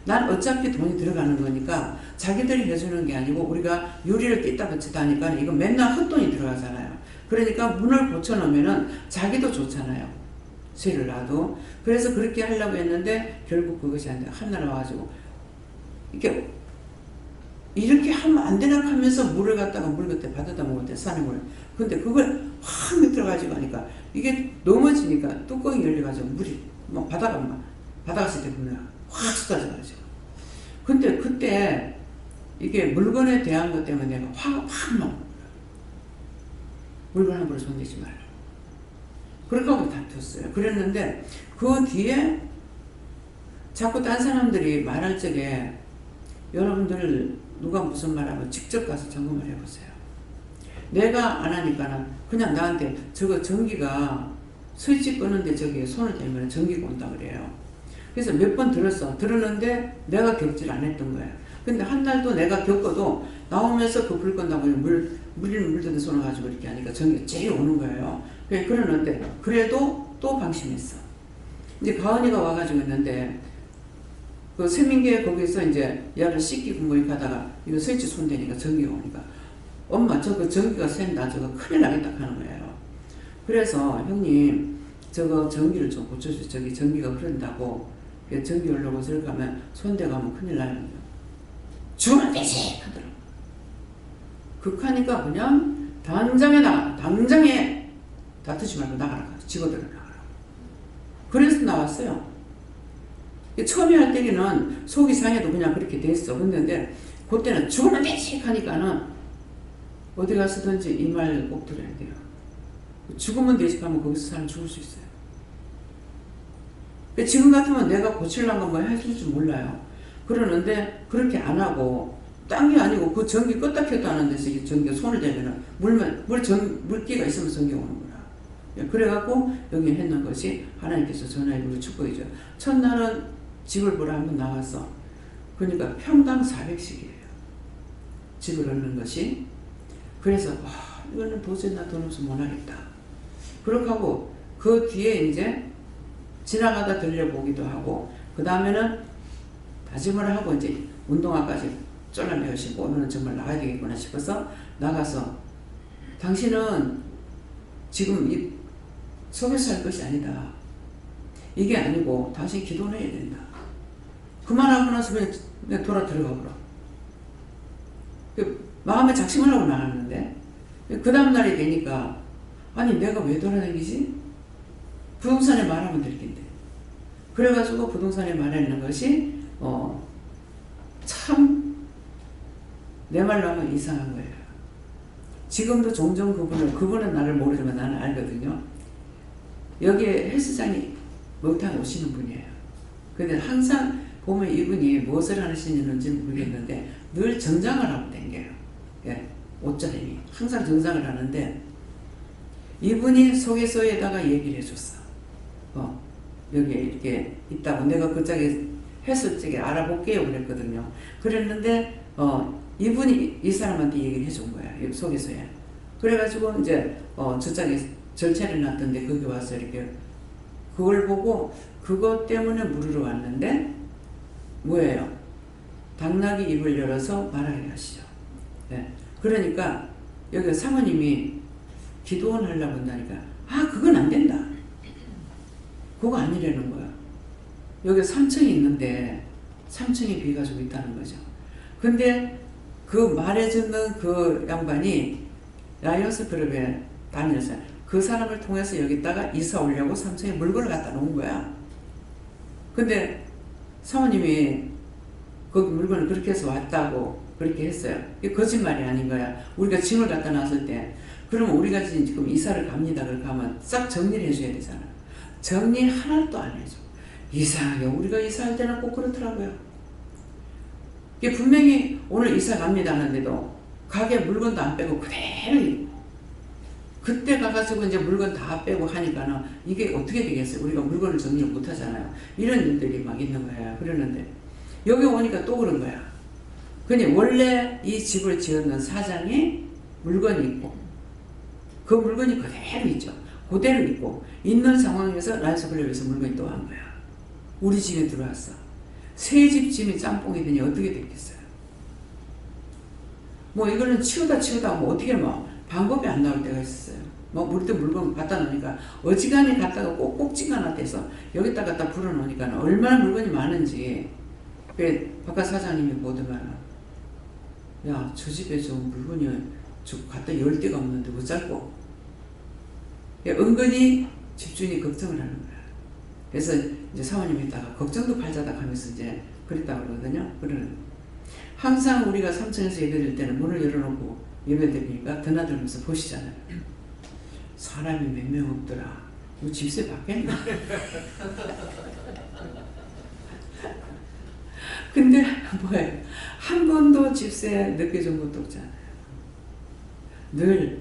난 어차피 돈이 들어가는 거니까 자기들이 해주는 게 아니고 우리가 유리를 띠다 붙이다 하니까 이거 맨날 헛돈이 들어가잖아요. 그러니까 문을 고쳐놓으면 자기도 좋잖아요. 세를 놔도. 그래서 그렇게 하려고 했는데 결국 그것이 안 돼. 하늘에 와가지고 이렇게 하면 안 되나 하면서 물을 갖다가 물 곁에 받아다 먹을 때 산에 물을. 근데 그걸 확 밑들어가지고 하니까 이게 넘어지니까 뚜껑이 열려가지고 물이 막 바다갔을 때 그냥 확 쏟아져가지고. 근데 그때 이게 물건에 대한 것 때문에 내가 확 막 물건 함부로 손대지 말라. 그렇게 하고 다퉜어요. 그랬는데 그 뒤에 자꾸 딴 사람들이 말할 적에 여러분들 누가 무슨 말하면 직접 가서 점검을 해보세요. 내가 안 하니까는 그냥 나한테 저거 전기가 스위치 끄는데 저기 손을 대면 전기가 온다 그래요. 그래서 몇 번 들었는데 내가 겪질 안 했던 거예요. 근데 한 날도 내가 겪어도 나오면서 그 불 끈다고 물든 손을 가지고 이렇게 하니까 전기가 제일 오는 거예요. 그러는데 그래도 또 방심했어. 이제 가은이가 와가지고 있는데 그 세민계 거기서 이제 야를 씻기고 뭐 이렇게 하다가 이거 스위치 손대니까 전기가 오니까 엄마 저거 전기가 샌다 저거 큰일 나겠다 하는 거예요. 그래서 형님 저거 전기를 좀 고쳐주세요. 저기 전기가 흐른다고 전기 오려고 저렇게 하면 손대가면 큰일 나요. 죽으면 되지 하더라고. 극하니까 그냥 당장에 다투지 말고 나가라. 직원들은 나가라. 그래서 나왔어요. 처음에 할 때는 속이 상해도 그냥 그렇게 됐어. 근데 그때는 죽으면 되지 하니까는 어디 가서든지 이 말 꼭 들어야 돼요. 죽으면 되지 하면 거기서 사람 죽을 수 있어요. 지금 같으면 내가 고치려는 건 해줄 줄 몰라요. 그러는데 그렇게 안 하고 딴 게 아니고 그 전기 껐다 켰다 하는 데서 이 전기가 손을 대면은 물기가 있으면 전기가 오는 거야. 그래갖고 여기 했는 것이 하나님께서 전화에 우리 축복이죠. 첫날은 집을 보러 한번 나왔어. 그러니까 평당 400씩이에요. 집을 얻는 것이. 그래서 이거는 도저히 나 돈 없어 못하겠다. 그렇게 하고 그 뒤에 이제 지나가다 들려보기도 하고 그 다음에는 다짐을 하고 이제 운동화까지 쫄라매우시고 오늘은 정말 나가야 되겠구나 싶어서 나가서 당신은 지금 이 속에서 할 것이 아니다. 이게 아니고 당신 기도를 해야 된다. 그만하고 나서 그냥 돌아 들어가 보라. 마음에 작심을 하고 나갔는데 그 다음날이 되니까 아니 내가 왜 돌아다니지? 부동산에 말하면 될 텐데. 그래가지고 부동산에 말하는 것이 참 내 말로 하면 이상한 거예요. 지금도 종종 그분은 나를 모르지만 나는 알거든요. 여기에 헬스장이 목욕탕에 오시는 분이에요. 근데 항상 보면 이분이 무엇을 하시는지 모르겠는데 늘 정장을 하고 다녀요. 예, 옷자림이 항상 정장을 하는데 이분이 소개서에다가 얘기를 해줬어. 여기에 이렇게 있다고 내가 그 짝에 했을 적에 알아볼게요 그랬거든요. 그랬는데 이분이 이 사람한테 얘기를 해준 거야. 소개서에. 그래가지고 이제 저 짝에 절차를 놨던데 거기 와서 이렇게 그걸 보고 그것 때문에 물으러 왔는데 뭐예요? 당나귀 입을 열어서 말하게 하시죠. 네. 그러니까 여기 사모님이 기도원 하려고 한다니까 그건 안 된다. 그거 아니라는 거야. 여기 3층이 있는데 3층에 비가 좀 있다는 거죠. 근데 그 말해주는 그 양반이 라이언스 그룹에 다녀서 그 사람을 통해서 여기다가 이사 오려고 3층에 물건을 갖다 놓은 거야. 근데 사모님이 그 물건을 그렇게 해서 왔다고 그렇게 했어요. 이게 거짓말이 아닌 거야. 우리가 짐을 갖다 놨을 때 그러면 우리가 지금 이사를 갑니다. 그렇게 하면 싹 정리를 해줘야 되잖아. 정리 하나도 안 해줘. 이상하게 우리가 이사할 때는 꼭 그렇더라고요. 이게 분명히 오늘 이사 갑니다 하는데도 가게 물건도 안 빼고 그대로 있고. 그때 가가지고 이제 물건 다 빼고 하니까는 이게 어떻게 되겠어요? 우리가 물건을 정리를 못 하잖아요. 이런 일들이 막 있는 거예요. 그러는데 여기 오니까 또 그런 거야. 그냥 원래 이 집을 지었는 사장이 물건이 있고 그 물건이 그대로 있죠. 그대로 있고 있는 상황에서 란스클럽에서 물건이 또 한 거야. 우리 집에 들어왔어. 새 집 짐이 짬뽕이 되니 어떻게 됐겠어요? 뭐 이거는 치우다 뭐 어떻게 뭐 방법이 안 나올 때가 있었어요. 뭐 우리도 물건 갖다 놓으니까 어지간히 갖다가 꼭꼭지가 하나 떼서 여기다 갖다 불어놓으니까 얼마나 물건이 많은지. 그 바깥 사장님이 보더만 야, 저 집에 저 물건이 저 갖다 열 데가 없는데 어쩔고. 은근히 집주인이 걱정을 하는 거야. 그래서 이제 사모님이 있다가 걱정도 팔자다 하면서 이제 그랬다고 그러거든요. 그러는 항상 우리가 3층에서 예배드릴 때는 문을 열어놓고 예배드리니까 드나들면서 보시잖아요. 사람이 몇 명 없더라. 뭐 집세 받겠나? 근데 뭐예요? 한 번도 집세 느껴준 것도 없잖아요. 늘.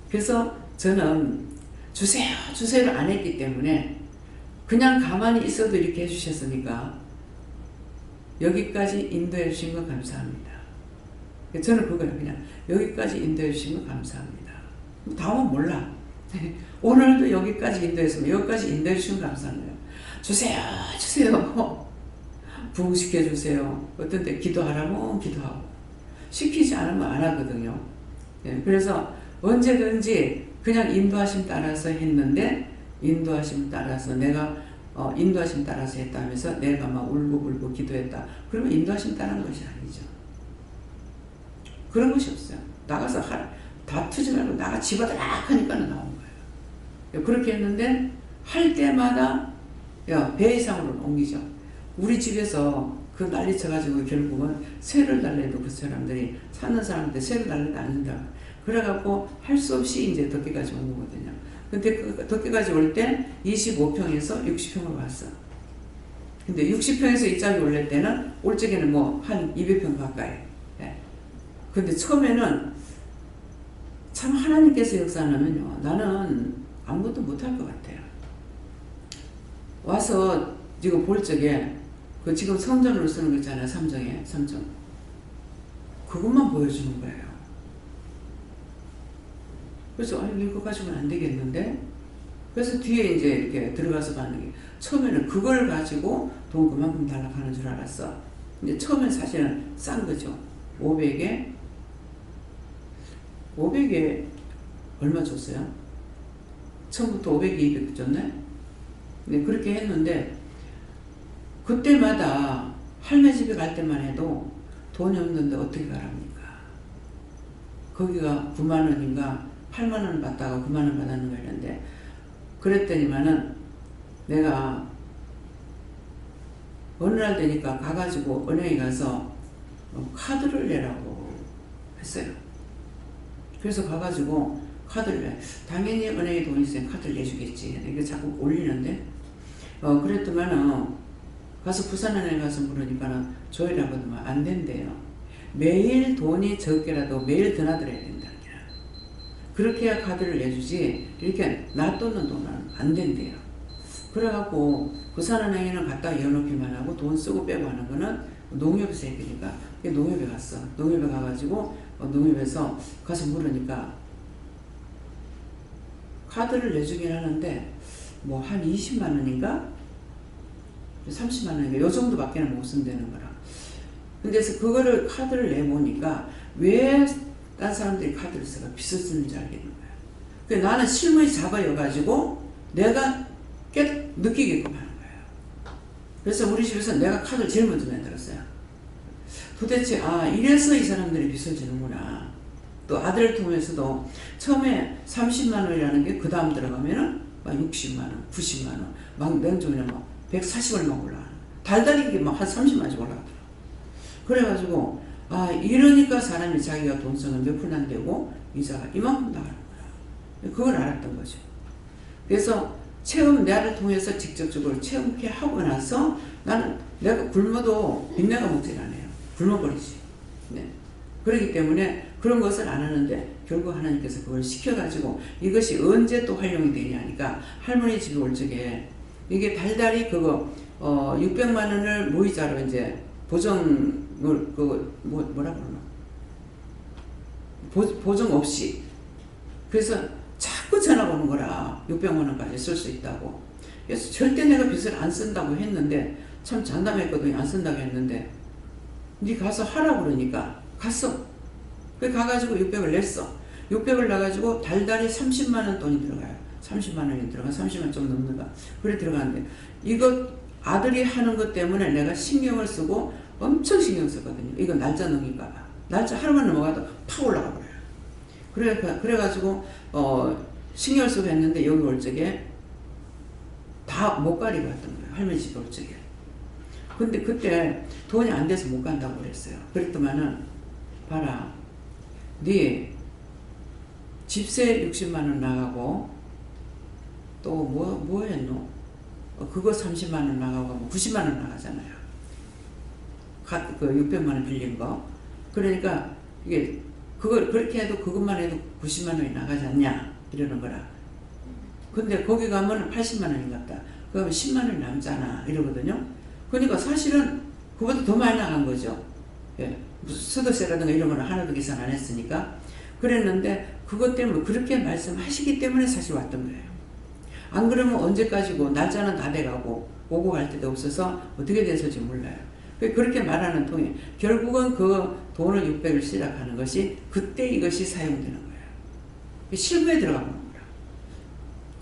그래서 저는 주세요를 안 했기 때문에 그냥 가만히 있어도 이렇게 해주셨으니까 여기까지 인도해 주신 건 감사합니다. 저는 그거예요. 그냥 여기까지 인도해 주신 건 감사합니다. 다음은 몰라. 오늘도 여기까지 인도했으면 여기까지 인도해 주신 건 감사한 거예요. 주세요. 부흥시켜 주세요. 어떤 때 기도하라면 기도하고 시키지 않으면 안 하거든요. 그래서 언제든지 그냥 인도하심 따라서 했는데 인도하심 따라서 내가 인도하심 따라서 했다 하면서 내가 막 울고 기도했다. 그러면 인도하심 따라한 것이 아니죠. 그런 것이 없어요. 나가서 다투지 말고 나가 집어들라 하니까 나온 거예요. 그렇게 했는데 할 때마다 배 이상으로 옮기죠. 우리 집에서 그 난리 쳐가지고 결국은 세를 달래도 그 사람들이 사는 사람한테 세를 달래도 안 준다. 그래갖고 할 수 없이 이제 덕기까지 온 거거든요. 근데 그 덕기까지 올 때 25평에서 60평으로 왔어. 근데 60평에서 이 짝이 올릴 때는 올 적에는 뭐 한 200평 가까이. 근데 처음에는 참 하나님께서 역사하면요. 나는 아무것도 못할 것 같아요. 와서 지금 볼 적에 그 지금 성전으로 쓰는 거 있잖아요. 3정. 그것만 보여주는 거예요. 그래서 아니 이거 가지고는 안 되겠는데. 그래서 뒤에 이제 이렇게 들어가서 봤는 게 처음에는 그걸 가지고 돈 그만큼 달라고 하는 줄 알았어. 근데 처음엔 사실은 싼 거죠. 500에 얼마 줬어요? 처음부터 500에 200 줬네? 네, 그렇게 했는데 그때마다 할매 집에 갈 때만 해도 돈이 없는데 어떻게 가랍니까? 거기가 9만 원인가 8만 원 받다가 9만 원 받았는 거 있는데 그랬더니만은 내가 어느 날 되니까 가가지고 은행에 가서 카드를 내라고 했어요. 그래서 가가지고 카드를 내. 당연히 은행에 돈이 있으면 카드를 내주겠지. 이게 자꾸 올리는데 그랬더만은 가서 부산은행에 가서 물으니까는 조회라고 하더만 안 된대요. 매일 돈이 적게라도 매일 드나들어야 된다. 그렇게 해야 카드를 내주지 이렇게 놔두는 돈은 안 된대요. 그래갖고 부산은행에는 갖다 이어놓기만 하고 돈 쓰고 빼고 하는 거는 농협에서 해주니까 농협에 갔어. 농협에 가가지고 농협에서 가서 물으니까 카드를 내주긴 하는데 뭐 한 20만 원인가 30만 원인가 요 정도밖에 못 쓴다는 거라. 근데 그거를 카드를 내보니까 왜 딴 사람들이 카드를 써가 빚을 쓰는지 알겠는 거야. 그래서 나는 실물이 작아여가지고 내가 느끼게끔 하는 거예요. 그래서 우리 집에서 내가 카드를 제일 먼저 만들었어요. 도대체 이래서 이 사람들이 빚을 지는구나. 또 아들을 통해서도 처음에 30만 원이라는 게 그 다음 들어가면은 막 60만 원, 90만 원, 막 냉정이나 막 140을 막 올라가는. 달달이게 막 한 30만원씩 올라가더라고. 그래가지고 이러니까 사람이 자기가 돈 쓰는 몇 푼 안 되고 이자가 이만큼 나가는 거야. 그걸 알았던 거죠. 그래서 나를 통해서 직접적으로 체험케 하고 나서 나는 내가 굶어도 빚내가 먹질 않아요. 굶어버리지. 네. 그렇기 때문에 그런 것을 안 하는데 결국 하나님께서 그걸 시켜가지고 이것이 언제 또 활용이 되냐니까 할머니 집에 올 적에 이게 달달이 그거 600만 원을 무이자로 이제 보정을 뭐라 그러나 보정 없이 그래서 자꾸 전화가 오는 거라 600만 원까지 쓸 수 있다고. 그래서 절대 내가 빚을 안 쓴다고 했는데 참 장담했거든요. 안 쓴다고 했는데 니 가서 하라 그러니까 갔어. 그래 가가지고 600을 냈어. 600을 나가지고 달달이 30만 원 돈이 들어가요. 30만 원이 들어가 30만 좀 넘는가 그래 들어가는데 이거 아들이 하는 것 때문에 내가 신경을 쓰고 엄청 신경 썼거든요. 이거 날짜 넘길까 봐. 날짜 하루만 넘어가도 팍 올라가 버려요. 그래가지고 신경을 쓰고 했는데 여기 올 적에 다 못 가리고 왔던 거예요. 할머니 집에 올 적에. 근데 그때 돈이 안 돼서 못 간다고 그랬어요. 그랬더만은 봐라. 네 집세 60만 원 나가고 또 뭐 했노? 그거 30만 원 나가고 뭐 90만 원 나가잖아요. 그 600만 원 빌린 거. 그러니까 이게 그걸 그렇게 해도 그것만 해도 90만 원이 나가지 않냐 이러는 거라. 근데 거기 가면 80만 원인 것 같다. 그러면 10만 원이 남잖아 이러거든요. 그러니까 사실은 그보다 더 많이 나간 거죠. 예. 수도세라든가 이런 거는 하나도 계산 안 했으니까. 그랬는데 그것 때문에 그렇게 말씀하시기 때문에 사실 왔던 거예요. 안 그러면 언제까지고 날짜는 다 돼가고 오고 갈 때도 없어서 어떻게 돼서인지 몰라요. 그렇게 말하는 통에 결국은 그 돈을 600을 시작하는 것이 그때 이것이 사용되는 거예요. 실부에 들어가는 거예요.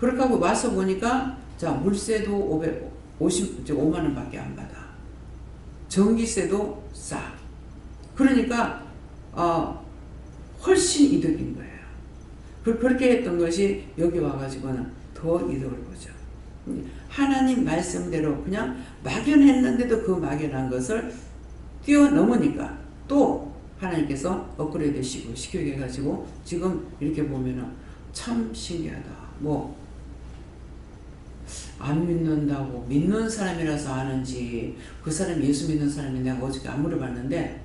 그렇게 하고 와서 보니까 자 물세도 5만 원밖에 안 받아. 전기세도 싸. 그러니까 훨씬 이득인 거예요. 그렇게 했던 것이 여기 와가지고는 더 이득을 보죠. 하나님 말씀대로 그냥 막연했는데도 그 막연한 것을 뛰어넘으니까 또 하나님께서 업그레이드 시키게 해가지고 지금 이렇게 보면은 참 신기하다. 뭐 안 믿는다고 믿는 사람이라서 아는지 그 사람 예수 믿는 사람이 내가 어저께 안 물어봤는데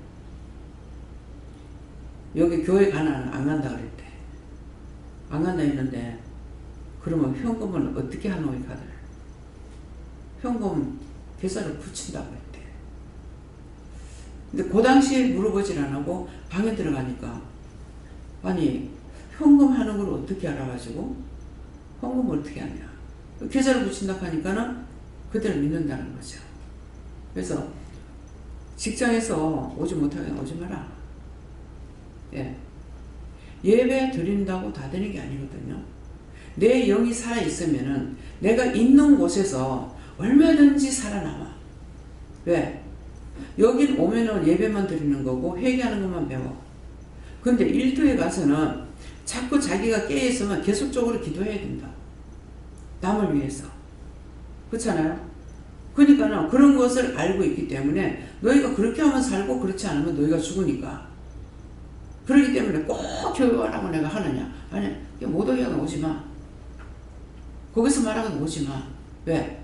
여기 교회 가나 안 간다 그랬대. 안 간다 했는데 그러면 현금은 어떻게 하노이 카드를? 현금 계좌를 붙인다고 했대. 근데 그 당시에 물어보질 안 하고 방에 들어가니까 아니 현금 하는 걸 어떻게 알아가지고 현금을 어떻게 하냐. 계좌를 붙인다고 하니까는 그대로 믿는다는 거죠. 그래서 직장에서 오지 못하게 오지 마라. 예. 예배 드린다고 다 되는 게 아니거든요. 내 영이 살아있으면은 내가 있는 곳에서 얼마든지 살아남아. 왜? 여긴 오면은 예배만 드리는 거고 회개하는 것만 배워. 근데 일터에 가서는 자꾸 자기가 깨어있으면 계속적으로 기도해야 된다. 남을 위해서. 그렇잖아요? 그러니까는 그런 것을 알고 있기 때문에 너희가 그렇게 하면 살고 그렇지 않으면 너희가 죽으니까. 그렇기 때문에 꼭 교회하라고 내가 하느냐? 아니, 못 오게 하면 오지 마. 거기서 말하면 오지 마. 왜?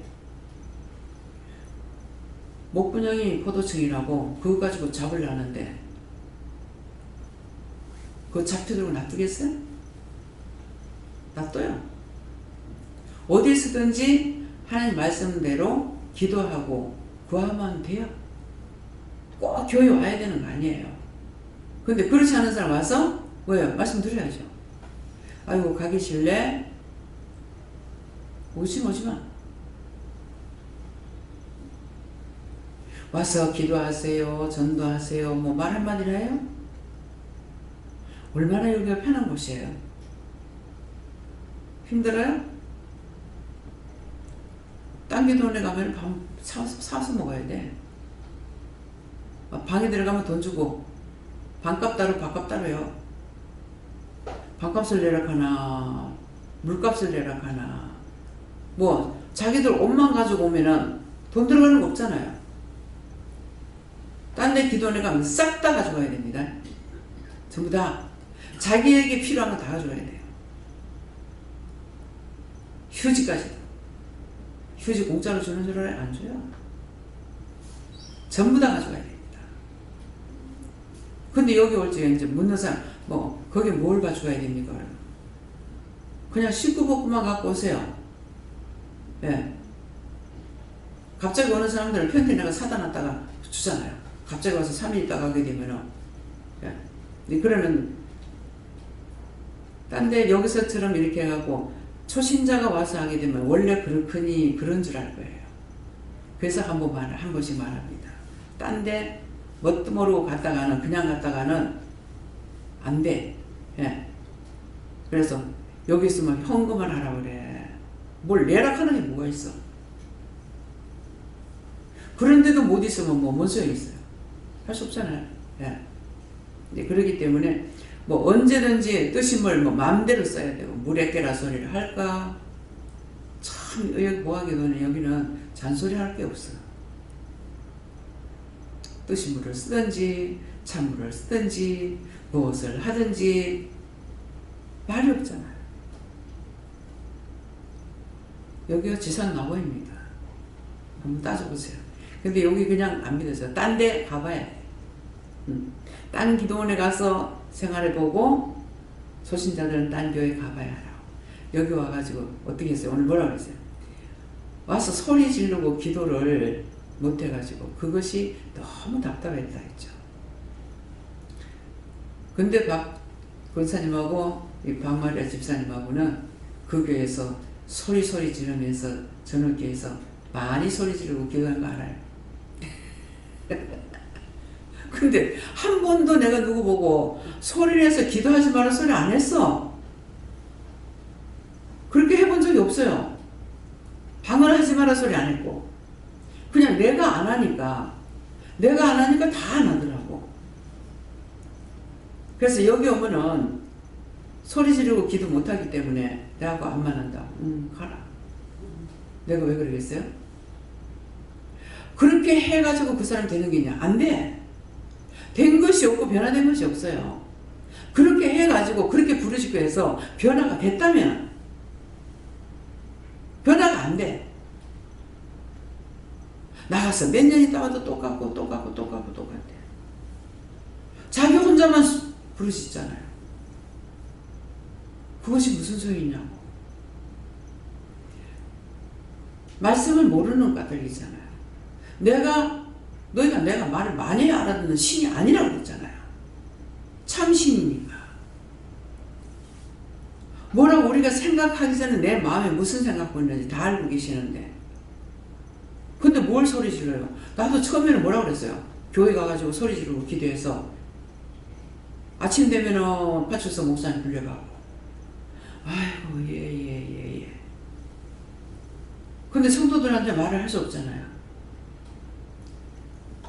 목분영이 포도청이라고 그거 가지고 잡으려는데 그거 잡혀들고 놔두겠어요? 놔둬요. 어디서든지 하나님 말씀대로 기도하고 구하면 돼요. 꼭 교회 와야 되는 거 아니에요. 근데 그렇지 않은 사람 와서 왜요? 말씀 드려야죠. 아이고 가기 싫래? 오지 마. 와서 기도하세요. 전도하세요. 뭐 말 한마디를 해요? 얼마나 여기가 편한 곳이에요. 힘들어요? 딴 기도원에 가면 밥 사서 먹어야 돼. 방에 들어가면 돈 주고 방값 따로 밥값 따로요. 밥값을 내라 하나 물값을 내라 하나 뭐 자기들 옷만 가지고 오면은 돈 들어가는 거 없잖아요. 딴 데 기도원에 가면 싹 다 가져가야 됩니다. 전부 다 자기에게 필요한 거 다 가져가야 돼요. 휴지까지도. 휴지 공짜로 주는 줄 알아요? 안 줘요. 전부 다 가져가야 됩니다. 근데 여기 올 적에 이제 묻는 사람, 뭐, 거기 뭘 가져가야 됩니까? 그냥 씻고볶음만 갖고 오세요. 예. 갑자기 오는 사람들은 편의점에 사다 놨다가 주잖아요. 갑자기 와서 3일 있다가 가게 되면은. 예. 근데 그러면, 딴 데 여기서처럼 이렇게 해갖고, 초신자가 와서 하게 되면 원래 그렇거니 그런 줄 알 거예요. 그래서 한 번씩 말합니다. 딴 데 뭣도 모르고 갔다가는, 그냥 갔다가는 안 돼. 예. 그래서 여기 있으면 현금을 하라 그래. 뭘 내라 하는 게 뭐가 있어? 그런데도 못 있으면 뭐 뭔 소용이 있어요? 할 수 없잖아요. 예. 네, 그렇기 때문에 뭐 언제든지 뜨신물 뭐 마음대로 써야 되고 물에 깨라 소리를 할까? 참 여기 보하기도는 여기는 잔소리 할 게 없어요. 뜨신물을 쓰든지 찬물을 쓰든지 무엇을 하든지 말이 없잖아요. 여기가 지산 나무입니다. 한번 따져보세요. 근데 여기 그냥 안 믿어져요. 딴 데 가봐야 돼. 딴 기도원에 가서 생활해보고 소신자들은 딴 교회 가봐야 하라고. 여기 와가지고 어떻게 했어요? 오늘 뭐라고 그랬어요? 와서 소리 지르고 기도를 못해가지고 그것이 너무 답답했다 했죠. 근데 박 권사님하고 이 박마리아 집사님하고는 그 교회에서 소리 지르면서 저녁교회에서 많이 소리 지르고 기도한 거 알아요. 근데 한 번도 내가 누구 보고 소리를 해서 기도하지 마라 소리 안 했어. 그렇게 해본 적이 없어요. 방언하지 마라 소리 안 했고 그냥 내가 안 하니까 다 안 하더라고. 그래서 여기 오면은 소리 지르고 기도 못하기 때문에 내하고 안 만난다. 가라. 내가 왜 그러겠어요? 그렇게 해가지고 그 사람 되는 게냐? 안 돼. 된 것이 없고 변화된 것이 없어요. 그렇게 해가지고 그렇게 부르짖고 해서 변화가 됐다면 변화가 안 돼. 나가서 몇 년 있다 와도 똑같대. 자기 혼자만 부르짖잖아요. 그것이 무슨 소리냐고. 말씀을 모르는 까닭이잖아요. 너희가 내가 말을 많이 알아듣는 신이 아니라고 그랬잖아요. 참 신이니까. 뭐라고 우리가 생각하기 전에 내 마음에 무슨 생각하고 있는지 다 알고 계시는데. 근데 뭘 소리 질러요? 나도 처음에는 뭐라고 그랬어요? 교회 가가지고 소리 지르고 기도해서 아침 되면은 파출소 목사님 불려가고 아이고 예. 근데 성도들한테 말을 할 수 없잖아요.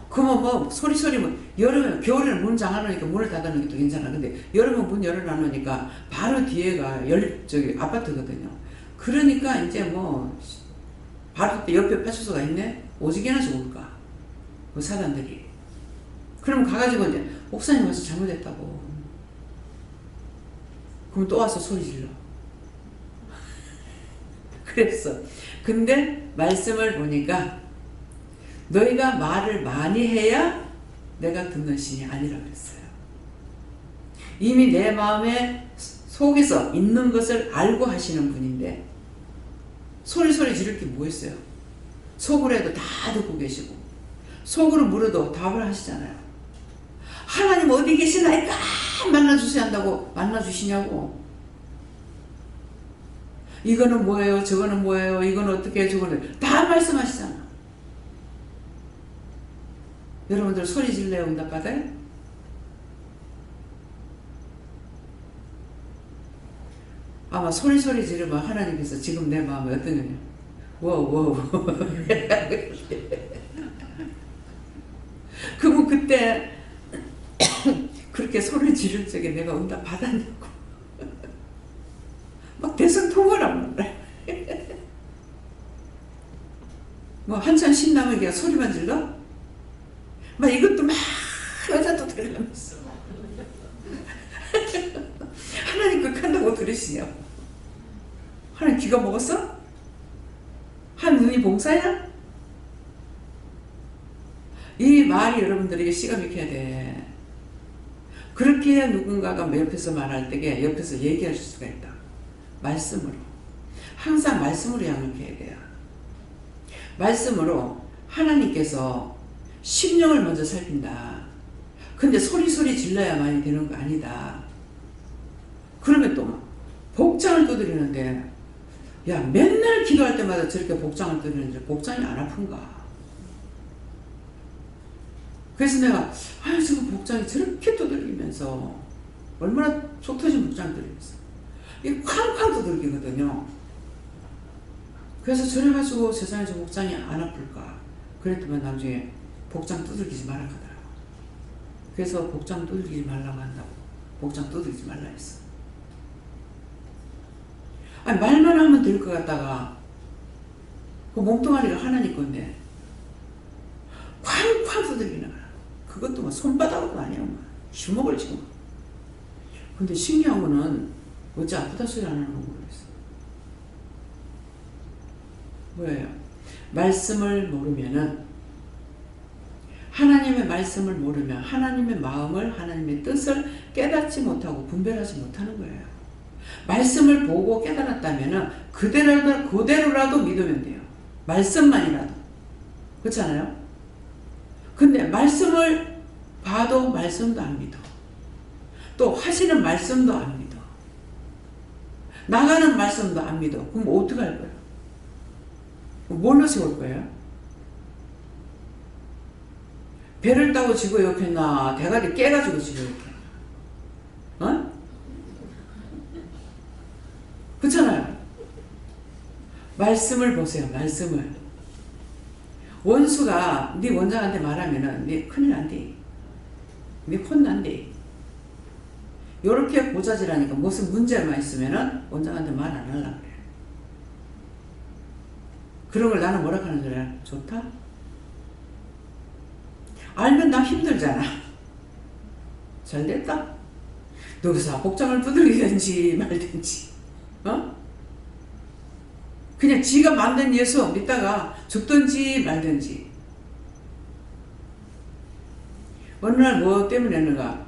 그러면 뭐 소리 뭐 여름에 겨울에는 문 잠가놓으니까 문을 닫아놓는 게 또 괜찮아. 근데 여름에 문 열어놔놓으니까 바로 뒤에가 아파트거든요. 그러니까 이제 뭐 바로 옆에 파출소가 있네. 오지게나 좋을까 그 사단들이. 그럼 가가지고 이제 목사님 와서 잘못했다고. 그럼 또 와서 소리 질러. 그랬어. 근데 말씀을 보니까 너희가 말을 많이 해야 내가 듣는 신이 아니라 그랬어요. 이미 내 마음에 속에서 있는 것을 알고 하시는 분인데 소리 지를 게 뭐 있어요? 속으로 해도 다 듣고 계시고 속으로 물어도 답을 하시잖아요. 하나님 어디 계시나이까 만나주셔야 한다고 만나주시냐고. 이거는 뭐예요? 저거는 뭐예요? 이건 어떻게 해? 저거는 다 말씀하시잖아. 여러분들 소리 질러요? 응답 받아요? 아마 소리 지르면 하나님께서 지금 내 마음에 어떤 거냐? 워. 그러면 그때 그렇게 소리 지를 적에 내가 응답 받았냐고. 막 대성통화란 말이야. 뭐 한참 신나면 그냥 소리만 질러? 막 이것도 막 여자도 들으면서 하나님 극한다고 들으시냐고. 하나님 귀가 먹었어? 하나님 눈이 봉사야? 이 말이 여러분들에게 씨가 맥혀야 돼. 그렇게 누군가가 옆에서 말할 때에 옆에서 얘기할 수가 있다. 말씀으로. 항상 말씀으로 양육해야 돼요. 말씀으로 하나님께서 심령을 먼저 살핀다. 근데 소리 질러야만이 되는 거 아니다. 그러면 또 복장을 두드리는데 야 맨날 기도할 때마다 저렇게 복장을 두드리는데 복장이 안 아픈가? 그래서 내가 지금 복장이 저렇게 두들기면서 얼마나 속 터진 복장을 두들겼어. 이게 쾅쾅 두들기거든요. 그래서 저래가지고 세상에 저 복장이 안 아플까? 그랬더니 나중에 복장 두들기지 말라 하더라고. 그래서 복장 두들기지 말라고 한다고. 복장 두들기지 말라 했어. 말만 하면 될 것 같다가 그 몸뚱아리가 하나님 건데 쾅쾅 두들기는 거야. 그것도 뭐 손바닥으로 아니야. 주먹을 치고. 근데 신기한 거는 어찌 아프다 소리 안 하는 거 모르겠어. 뭐예요? 말씀을 모르면은 하나님의 말씀을 모르면 하나님의 마음을 하나님의 뜻을 깨닫지 못하고 분별하지 못하는 거예요. 말씀을 보고 깨달았다면 그대로라도 믿으면 돼요. 말씀만이라도. 그렇지 않아요? 근데 말씀을 봐도 말씀도 안 믿어. 또 하시는 말씀도 안 믿어. 나가는 말씀도 안 믿어. 그럼 어떻게 할 거예요? 뭘로 세울 거예요? 배를 따고 지고 옆에 나 대가리 깨가지고 지고 옆에. 어? 그렇잖아요. 말씀을 보세요. 말씀을. 원수가 네 원장한테 말하면은 네 큰일 난대. 네 혼난대. 요렇게 고자질하니까 무슨 문제만 있으면은 원장한테 말 안 하려고 그래. 그런 걸 나는 뭐라 하는 줄 알아? 좋다? 알면 나 힘들잖아. 잘 됐다. 너기서 복장을 두들기든지 말든지. 어? 그냥 지가 만든 예수 믿다가 죽든지 말든지. 어느 날 뭐 때문에 했는가?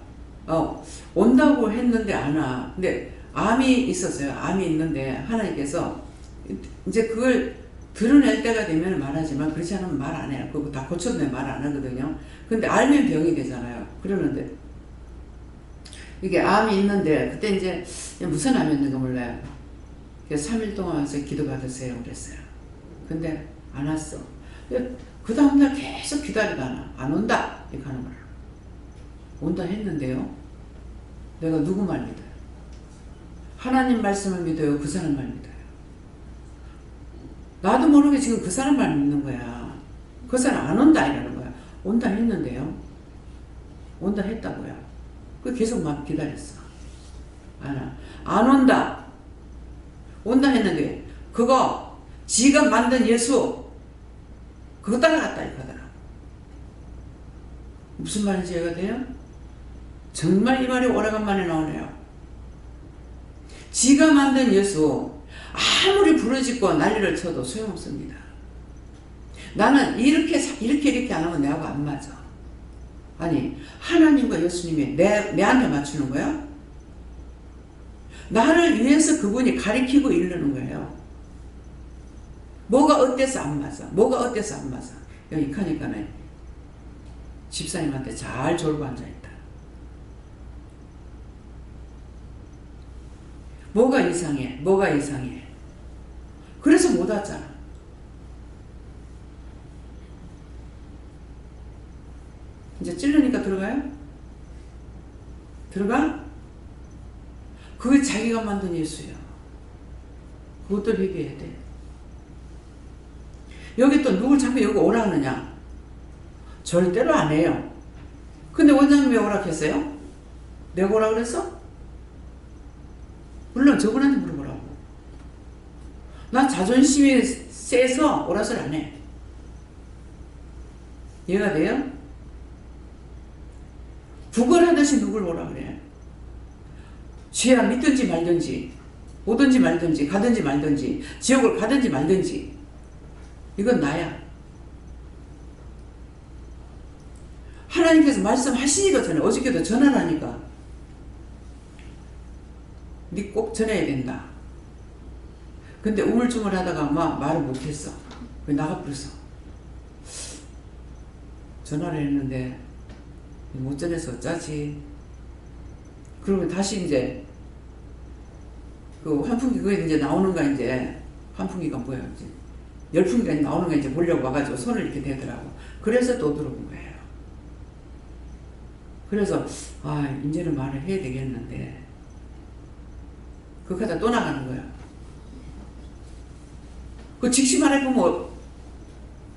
온다고 했는데 안 와. 근데 암이 있었어요. 암이 있는데 하나님께서 이제 그걸 드러낼 때가 되면 말하지만 그렇지 않으면 말 안 해요. 그거 다 고쳤는데 말 안 하거든요. 근데 알면 병이 되잖아요. 그러는데 이게 암이 있는데 그때 이제 무슨 암이었는가 몰라요. 그래서 3일 동안 와서 기도 받으세요 그랬어요. 근데 안 왔어. 그 다음날 계속 기다리다가 안 온다 이렇게 하는 거야. 온다 했는데요. 내가 누구 말 믿어요? 하나님 말씀을 믿어요? 그 사람 말 믿어요? 나도 모르게 지금 그 사람 말 믿는 거야. 그 사람 안 온다 이러는 거야. 온다 했는데요. 온다 했다고요. 그 계속 막 기다렸어. 안 온다. 온다 했는데 그거 지가 만든 예수 그거 따라갔다 이렇게 하더라고. 무슨 말인지 이해가 돼요? 정말 이 말이 오래간만에 나오네요. 지가 만든 예수 아무리 부르짖고 난리를 쳐도 소용없습니다. 나는 이렇게 안 하면 내하고 안 맞아. 아니 하나님과 예수님이 내한테 맞추는 거야? 나를 위해서 그분이 가리키고 이르는 거예요. 뭐가 어때서 안 맞아? 뭐가 어때서 안 맞아? 여기 가니까는 집사님한테 잘 졸고 앉아있다. 뭐가 이상해? 뭐가 이상해? 그래서 못 왔잖아. 이제 찔르니까 들어가요? 들어가? 그게 자기가 만든 예수야. 그것도 회개해야 돼. 여기 또 누굴 자꾸 여기 오라 하느냐? 절대로 안 해요. 근데 원장님 왜 오락했어요? 내가 오라 그랬어? 물론 저분한테 물어보라고. 난 자존심이 세서 오라 소리 안 해. 이해가 돼요? 구걸하듯이 누굴 오라 그래. 쥐야 믿든지 말든지 오든지 말든지 가든지 말든지 지옥을 가든지 말든지 이건 나야. 하나님께서 말씀하시니까 전에 어저께도 전화를 하니까 니 꼭 전해야 된다. 근데 우물쭈물 하다가 막 말을 못했어. 나가버렸어. 전화를 했는데 못 전해서 어쩌지. 그러면 다시 이제 그 환풍기 그게 이제 나오는가 이제 환풍기가 뭐야 이제 열풍기가 나오는가 이제 보려고 와가지고 손을 이렇게 대더라고. 그래서 또 들어온 거예요. 그래서 아 이제는 말을 해야 되겠는데 그거 하다 또 나가는 거야. 그 직시만 해보면 뭐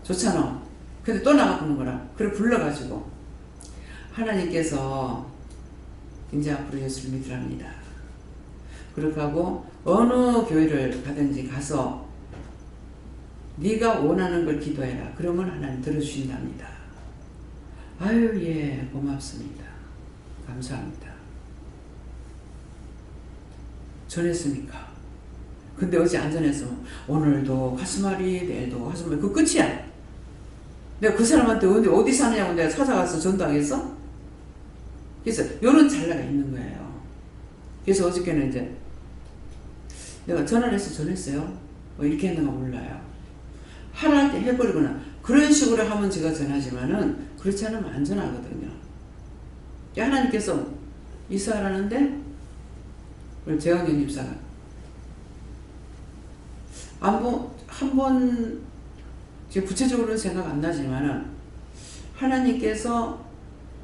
좋잖아. 근데 또 나가보는 거라. 그래 불러가지고 하나님께서 이제 앞으로 예수를 믿으랍니다. 그렇게 하고 어느 교회를 가든지 가서 네가 원하는 걸 기도해라. 그러면 하나님 들어주신답니다. 아유 예 고맙습니다. 감사합니다. 전했으니까. 근데 어제 안 전했으면 오늘도 가슴앓이 내일도 가슴앓이 그 끝이야. 내가 그 사람한테 어디 사느냐고 내가 찾아가서 전도하겠어? 그래서 요런 잘나가 있는 거예요. 그래서 어저께는 이제 내가 전화를 해서 전했어요. 뭐 이렇게 했는가 몰라요. 하라 할 때 해버리거나 그런 식으로 하면 제가 전하지만은 그렇지 않으면 안 전하거든요. 하나님께서 이사하라는데 우리 재학년 집사가 한번 지금 구체적으로는 생각 안 나지만은 하나님께서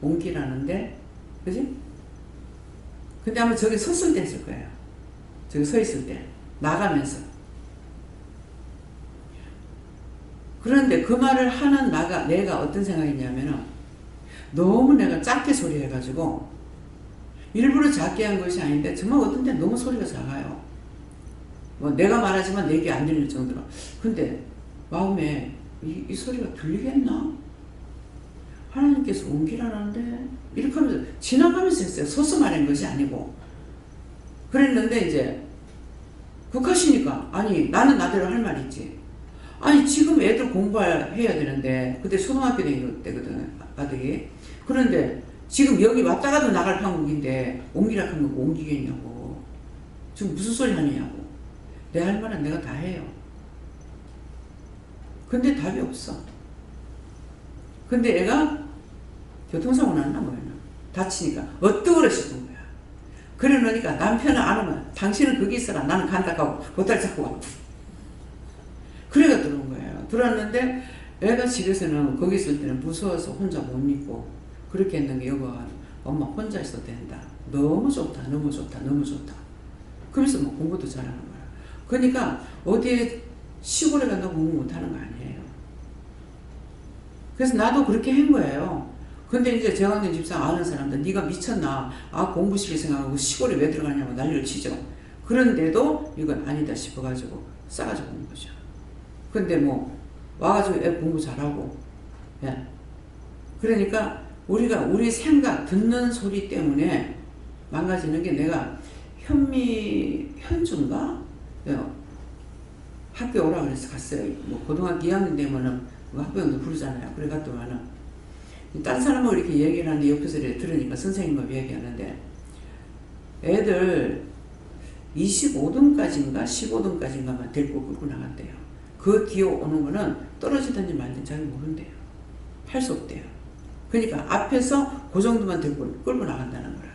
옮기라는데 그지? 근데 아마 저기 섰을 때 했을 거예요. 저기 서 있을 때 나가면서. 그런데 그 말을 하는 내가 어떤 생각이냐면은 너무 내가 작게 소리해가지고 일부러 작게 한 것이 아닌데 정말 어떤 때 너무 소리가 작아요. 뭐 내가 말하지만 내 귀에 안 들릴 정도로. 근데 마음에 이 소리가 들리겠나? 하나님께서 옮기라는데 이렇게 하면서 지나가면서 했어요. 서서 말한 것이 아니고. 그랬는데 이제 국하시니까 아니 나는 나대로 할 말 있지. 아니 지금 애들 공부해야 되는데 그때 초등학교 다닐 때거든 아들이. 그런데 지금 여기 왔다 가도 나갈 판국인데 옮기라 하면 옮기겠냐고. 지금 무슨 소리 하느냐고. 내 할 말은 내가 다 해요. 근데 답이 없어. 근데 애가 교통사고 났나 뭐야. 다치니까 어떡으로 싶은 거야. 그래 놓으니까 남편은 안 오면 당신은 거기 있어라. 나는 간다 하고 보따리 잡고 와. 그래가 들어온 거예요. 들어왔는데 애가 집에서는 거기 있을 때는 무서워서 혼자 못 있고 그렇게 했는데 여보가 엄마 혼자 있어도 된다. 너무 좋다. 너무 좋다. 너무 좋다. 그러면서 뭐 공부도 잘하는 거야. 그러니까 어디에 시골에 간다고 공부 못하는 거 아니에요. 그래서 나도 그렇게 한 거예요. 근데 이제 재학년 집사 아는 사람들 네가 미쳤나? 공부실 생각하고 시골에 왜 들어가냐고 난리를 치죠. 그런데도 이건 아니다 싶어가지고 싸가지고 온 거죠. 근데 뭐 와가지고 애 공부 잘하고 예. 그러니까 우리가 우리 생각 듣는 소리 때문에 망가지는 게 내가 현주인가? 학교 오라 그래서 갔어요. 뭐 고등학교 2학년 되면은 학부형도 부르잖아요. 그래 갔더만은 딴 사람하고 이렇게 얘기를 하는데 옆에서 이렇게 들으니까 선생님과 얘기하는데 애들 25등까지인가 15등까지인가만 데리고 끌고 나간대요. 그 뒤에 오는 거는 떨어지든지 말든지 잘 모른대요. 할 수 없대요. 그러니까 앞에서 그 정도만 데리고 끌고 나간다는 거라.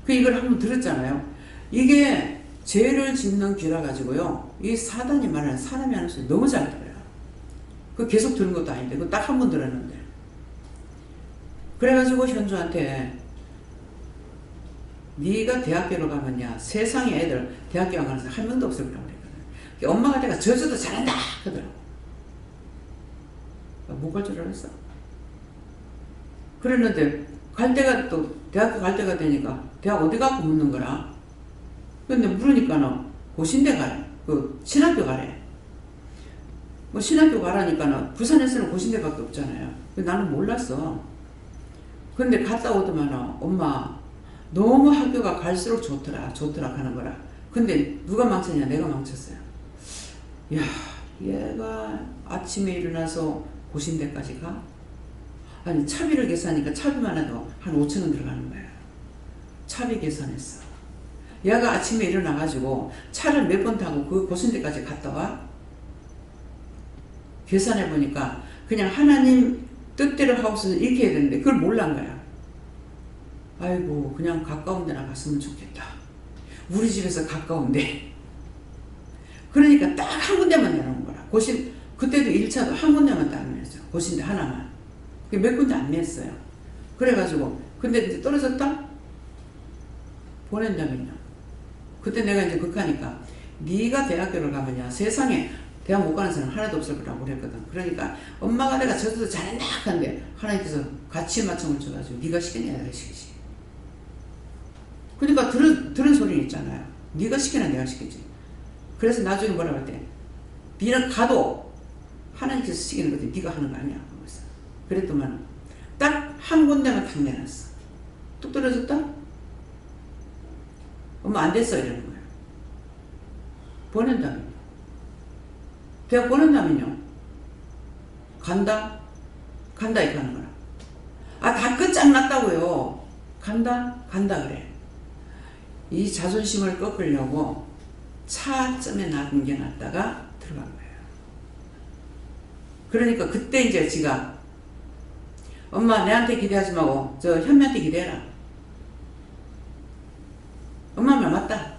이걸 한번 들었잖아요. 이게 죄를 짓는 귀라 가지고요. 이 사단이 말하는 사람이 하는 소리 너무 잘 들어요. 그 계속 들은 것도 아닌데 그 딱 한 번 들었는데. 그래가지고 현주한테 네가 대학교로 가면야 세상에 애들 대학교 안 가는 사람 한 명도 없을 거라고 그랬거든. 엄마가 내가 저저도 잘한다 하더라고. 못 갈 줄 알았어. 그랬는데 갈 때가 또 대학교 갈 때가 되니까 대학 어디 가고 묻는 거라. 근데 물으니까는 고신대 가래. 그 신학교 가래. 뭐 신학교 가라니까는 부산에서는 고신대밖에 없잖아요. 나는 몰랐어. 근데 갔다 오더만은 엄마 너무 학교가 갈수록 좋더라 하는 거라. 근데 누가 망쳤냐? 내가 망쳤어요. 야, 얘가 아침에 일어나서 고신대까지 가? 아니 차비를 계산하니까 차비만 해도 한 5,000원 들어가는 거야. 차비 계산했어. 얘가 아침에 일어나가지고 차를 몇 번 타고 그 고순대까지 갔다 와? 계산해 보니까 그냥 하나님 뜻대로 하고서 이렇게 해야 되는데 그걸 몰란 거야. 아이고 그냥 가까운 데나 갔으면 좋겠다. 우리 집에서 가까운데. 그러니까 딱 한 군데만 내놓은 거라. 그때도 1차도 한 군데만 딱 냈어요. 고신대 하나만. 몇 군데 안 냈어요. 그래가지고 근데 이제 떨어졌다? 보낸다면요. 그때 내가 이제 극하니까 네가 대학교를 가면요 세상에 대학 못 가는 사람 하나도 없을 거라고 그랬거든. 그러니까 엄마가 내가 저도 잘한다 하는데 하나님께서 같이 맞춤을 줘가지고 네가 시키냐 내가 시키지. 그러니까 들은 소리 있잖아요. 네가 시키나 내가 시키지. 그래서 나중에 뭐라고 할 때 네는 가도 하나님께서 시키는 거지 네가 하는 거 아니야. 그랬더만 딱 한 군데만 탁 내놨어. 뚝 떨어졌다? 엄마 안 됐어 이러는 거야. 보낸다면요. 대학 보낸다면요. 간다 이렇게 하는 거라. 다 끝장났다고요. 간다 그래. 이 자존심을 꺾으려고 차쯤에 남겨놨다가 들어간 거예요. 그러니까 그때 이제 지가 엄마 내한테 기대하지 말고 저 현미한테 기대해라. 엄마 말 맞다.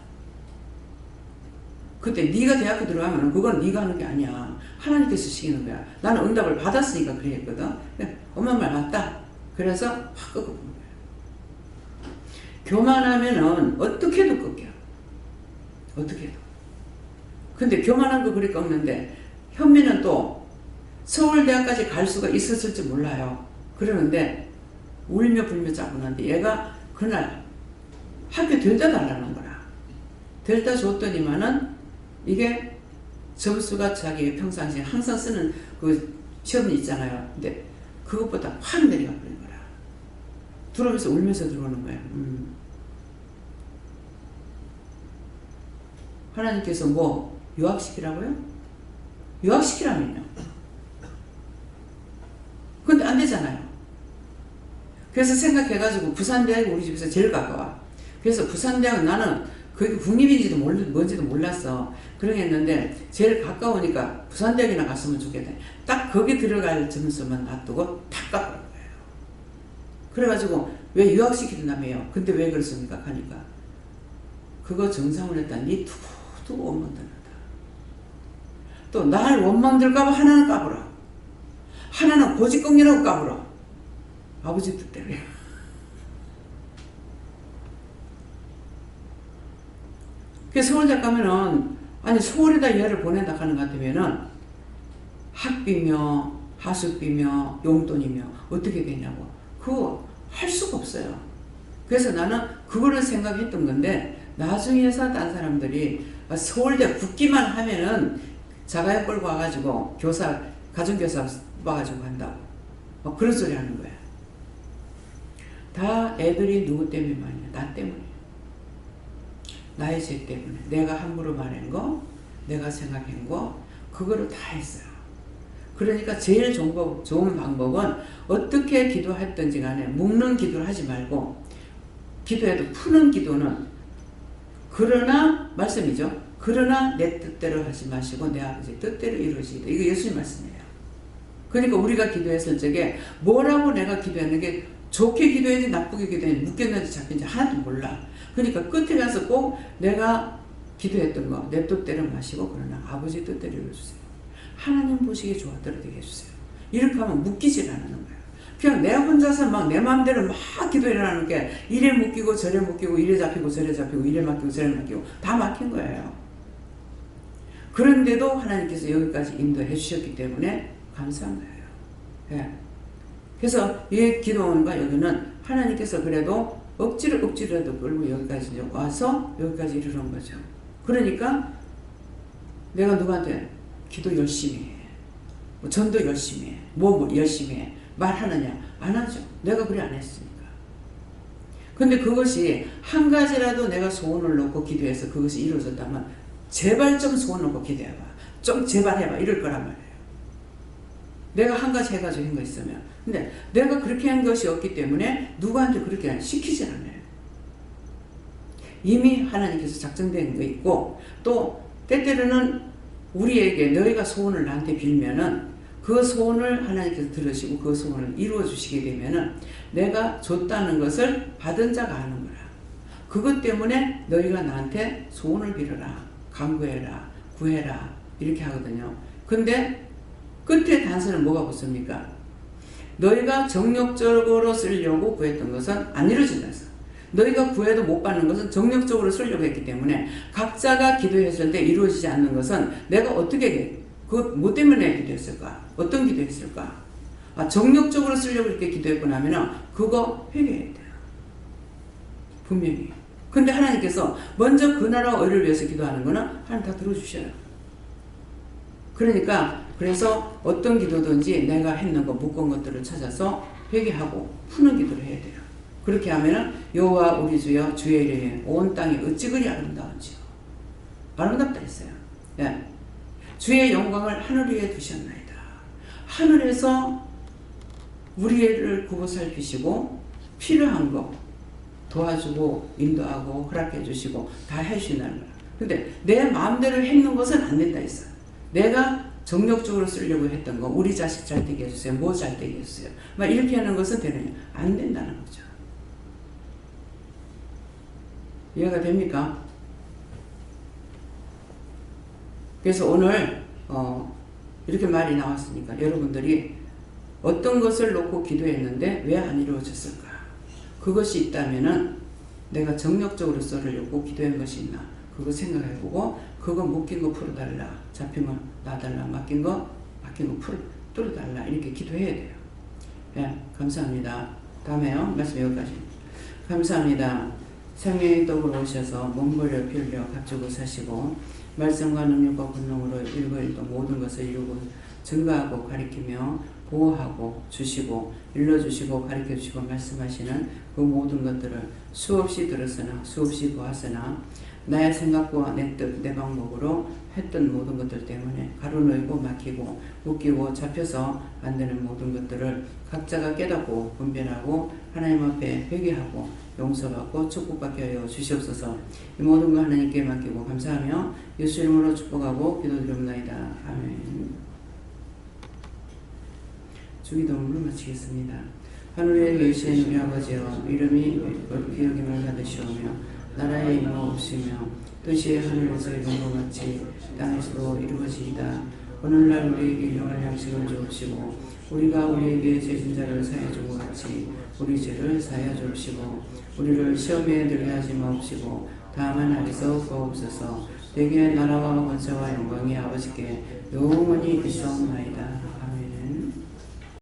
그때 네가 대학교 들어가면 그건 네가 하는 게 아니야. 하나님께서 시키는 거야. 나는 응답을 받았으니까 그랬거든. 엄마 말 맞다. 그래서 확 꺾어본 거야. 교만하면은 어떻게 해도 꺾여. 어떻게 해도. 근데 교만한 거 그리 꺾는데 현미는 또 서울대학까지 갈 수가 있었을지 몰라요. 그러는데 울며 불며 짜고 났는데 얘가 그날 학교 델타 달라는 거라. 델타 줬더니만은 이게 점수가 자기 평상시에 항상 쓰는 그 시험이 있잖아요. 근데 그것보다 확 내려가 버린 거라. 들어오면서 울면서 들어오는 거야. 하나님께서 뭐 유학시키라고요? 유학시키라면요. 근데 안 되잖아요. 그래서 생각해가지고 부산대학이 우리 집에서 제일 가까워. 그래서 부산대학은 나는 그게 국립인지도 뭔지도 몰랐어. 그러겠는데 제일 가까우니까 부산대학이나 갔으면 좋겠다. 딱 거기 들어갈 점수만 놔두고 탁 깎은 거예요. 그래가지고 왜 유학시키는다며요. 근데 왜 그렇습니까? 하니까 그거 정상을 했다. 니 두고 원망 들었다. 또 날 원망 들까봐 하나는 까불어. 하나는 고집공이라고 까불어. 아버지 뜻대로요. 그래서 서울대 가면은 아니 서울에다 얘를 보낸다 하는 것 같으면은 학비며 하숙비며 용돈이며 어떻게 되냐고. 그거 할 수가 없어요. 그래서 나는 그거를 생각했던 건데 나중에서 딴 사람들이 서울대 붙기만 하면은 자가용 끌고 와가지고 교사 가정교사 와가지고 간다고 그런 소리 하는 거야. 다 애들이 누구 때문에 말이야? 나 때문에. 나의 죄 때문에. 내가 함부로 말한 거, 내가 생각한 거, 그거를 다 했어요. 그러니까 제일 좋은 방법은 어떻게 기도했든지 간에 묵는 기도를 하지 말고 기도해도 푸는 기도는 그러나 말씀이죠. 그러나 내 뜻대로 하지 마시고 내 아버지 뜻대로 이루어지이다. 이거 예수님 말씀이에요. 그러니까 우리가 기도했을 적에 뭐라고 내가 기도했는게 좋게 기도했는지 나쁘게 기도했는지 묶였는지 잡혔는지 하나도 몰라. 그러니까 끝에 가서 꼭 내가 기도했던 거 내 뜻대로 마시고 그러나 아버지 뜻대로 이루어주세요. 하나님 보시기에 좋았더라 되게 해주세요. 이렇게 하면 묶이질 않는 거예요. 그냥 내 혼자서 막 내 마음대로 막 기도해라는 게 이래 묶이고 저래 묶이고 이래 잡히고 저래 잡히고 이래 맡기고 저래 맡기고 다 막힌 거예요. 그런데도 하나님께서 여기까지 인도해 주셨기 때문에 감사한 거예요. 예. 그래서 이 기도원과 여기는 하나님께서 그래도 억지로라도 끌고 여기까지 와서 여기까지 이르는 거죠. 그러니까 내가 누구한테 기도 열심히 해. 뭐 전도 열심히 해. 뭐 열심히 해. 말하느냐? 안 하죠. 내가 그래 안 했으니까. 근데 그것이 한 가지라도 내가 소원을 놓고 기도해서 그것이 이루어졌다면 제발 좀 소원 놓고 기도해봐. 좀 제발 해봐. 이럴 거란 말이에요. 내가 한 가지 해가지고 한 거 있으면. 근데 내가 그렇게 한 것이 없기 때문에 누구한테 그렇게 시키지 않아요. 이미 하나님께서 작정된 거 있고, 또 때때로는 우리에게 너희가 소원을 나한테 빌면은 그 소원을 하나님께서 들으시고 그 소원을 이루어 주시게 되면은 내가 줬다는 것을 받은 자가 아는 거라. 그것 때문에 너희가 나한테 소원을 빌어라, 간구해라, 구해라 이렇게 하거든요. 근데 끝에 단서는 뭐가 붙습니까? 너희가 정력적으로 쓰려고 구했던 것은 안 이루어진다. 너희가 구해도 못 받는 것은 정력적으로 쓰려고 했기 때문에 각자가 기도했을 때 이루어지지 않는 것은 내가 어떻게 뭐 때문에 기도했을까? 어떤 기도했을까? 정력적으로 쓰려고 이렇게 기도했고 나면은 그거 회개해야 돼요. 분명히. 근데 하나님께서 먼저 그 나라와 의를 위해서 기도하는 거는 하나님 다 들어주셔요. 그러니까 그래서 어떤 기도든지 내가 했는 거 묶은 것들을 찾아서 회개하고 푸는 기도를 해야 돼요. 그렇게 하면은 여호와 우리 주여 주의 이름에 온 땅이 어찌 그리 아름다운지요. 아름답다 했어요. 예. 주의 영광을 하늘 위에 두셨나이다. 하늘에서 우리를 구워 살피시고 필요한 거 도와주고 인도하고 허락해 주시고 다 해주신다는 거야. 근데 내 마음대로 했는 것은 안 된다 했어. 내가 정력적으로 쓰려고 했던 거, 우리 자식 잘 되게 해주세요. 뭐 잘 되게 해주세요. 막 이렇게 하는 것은 되느냐? 안 된다는 거죠. 이해가 됩니까? 그래서 오늘 이렇게 말이 나왔으니까 여러분들이 어떤 것을 놓고 기도했는데 왜 안 이루어졌을까? 그것이 있다면은 내가 정력적으로 썰으려고 기도한 것이 있나? 그거 생각해보고 그거 묶인 거 풀어달라. 잡히면 놔달라. 맡긴 거 뚫어달라. 이렇게 기도해야 돼요. 예, 감사합니다. 다음에요. 말씀 여기까지. 감사합니다. 생명의 떡을 오셔서 몸버려 빌려 값주고 사시고 말씀과 능력과 권능으로 일거일도 모든 것을 이루고 증거하고 가리키며 보호하고 주시고 일러주시고 가르쳐주시고 말씀하시는 그 모든 것들을 수없이 들었으나 수없이 보았으나 나의 생각과 내 뜻, 내 방법으로 했던 모든 것들 때문에 가로놓이고 막히고 웃기고 잡혀서 안 되는 모든 것들을 각자가 깨닫고 분별하고 하나님 앞에 회개하고 용서받고 축복받게 하여 주시옵소서. 이 모든 거 하나님께 맡기고 감사하며 예수 이름으로 축복하고 기도드립니다. 아멘. 주기도문을 마치겠습니다. 하늘에 계신 우리 아버지여, 이름이 높이 여김을 받으시오며 나라의 임하옵시며 뜻이 하늘에서 이룬 것 같이 땅에서도 이루어지이다. 오늘날 우리에게 일용할 양식을 주옵시고 우리가 우리에게 죄진 자를 사하여 준 것 같이 우리 죄를 사하여 주옵시고 우리를 시험에 들게 하지 마옵시고 다만 악에서 구하옵소서. 내게 나라와 권세와 영광이 아버지께 영원히 있사옵나이다.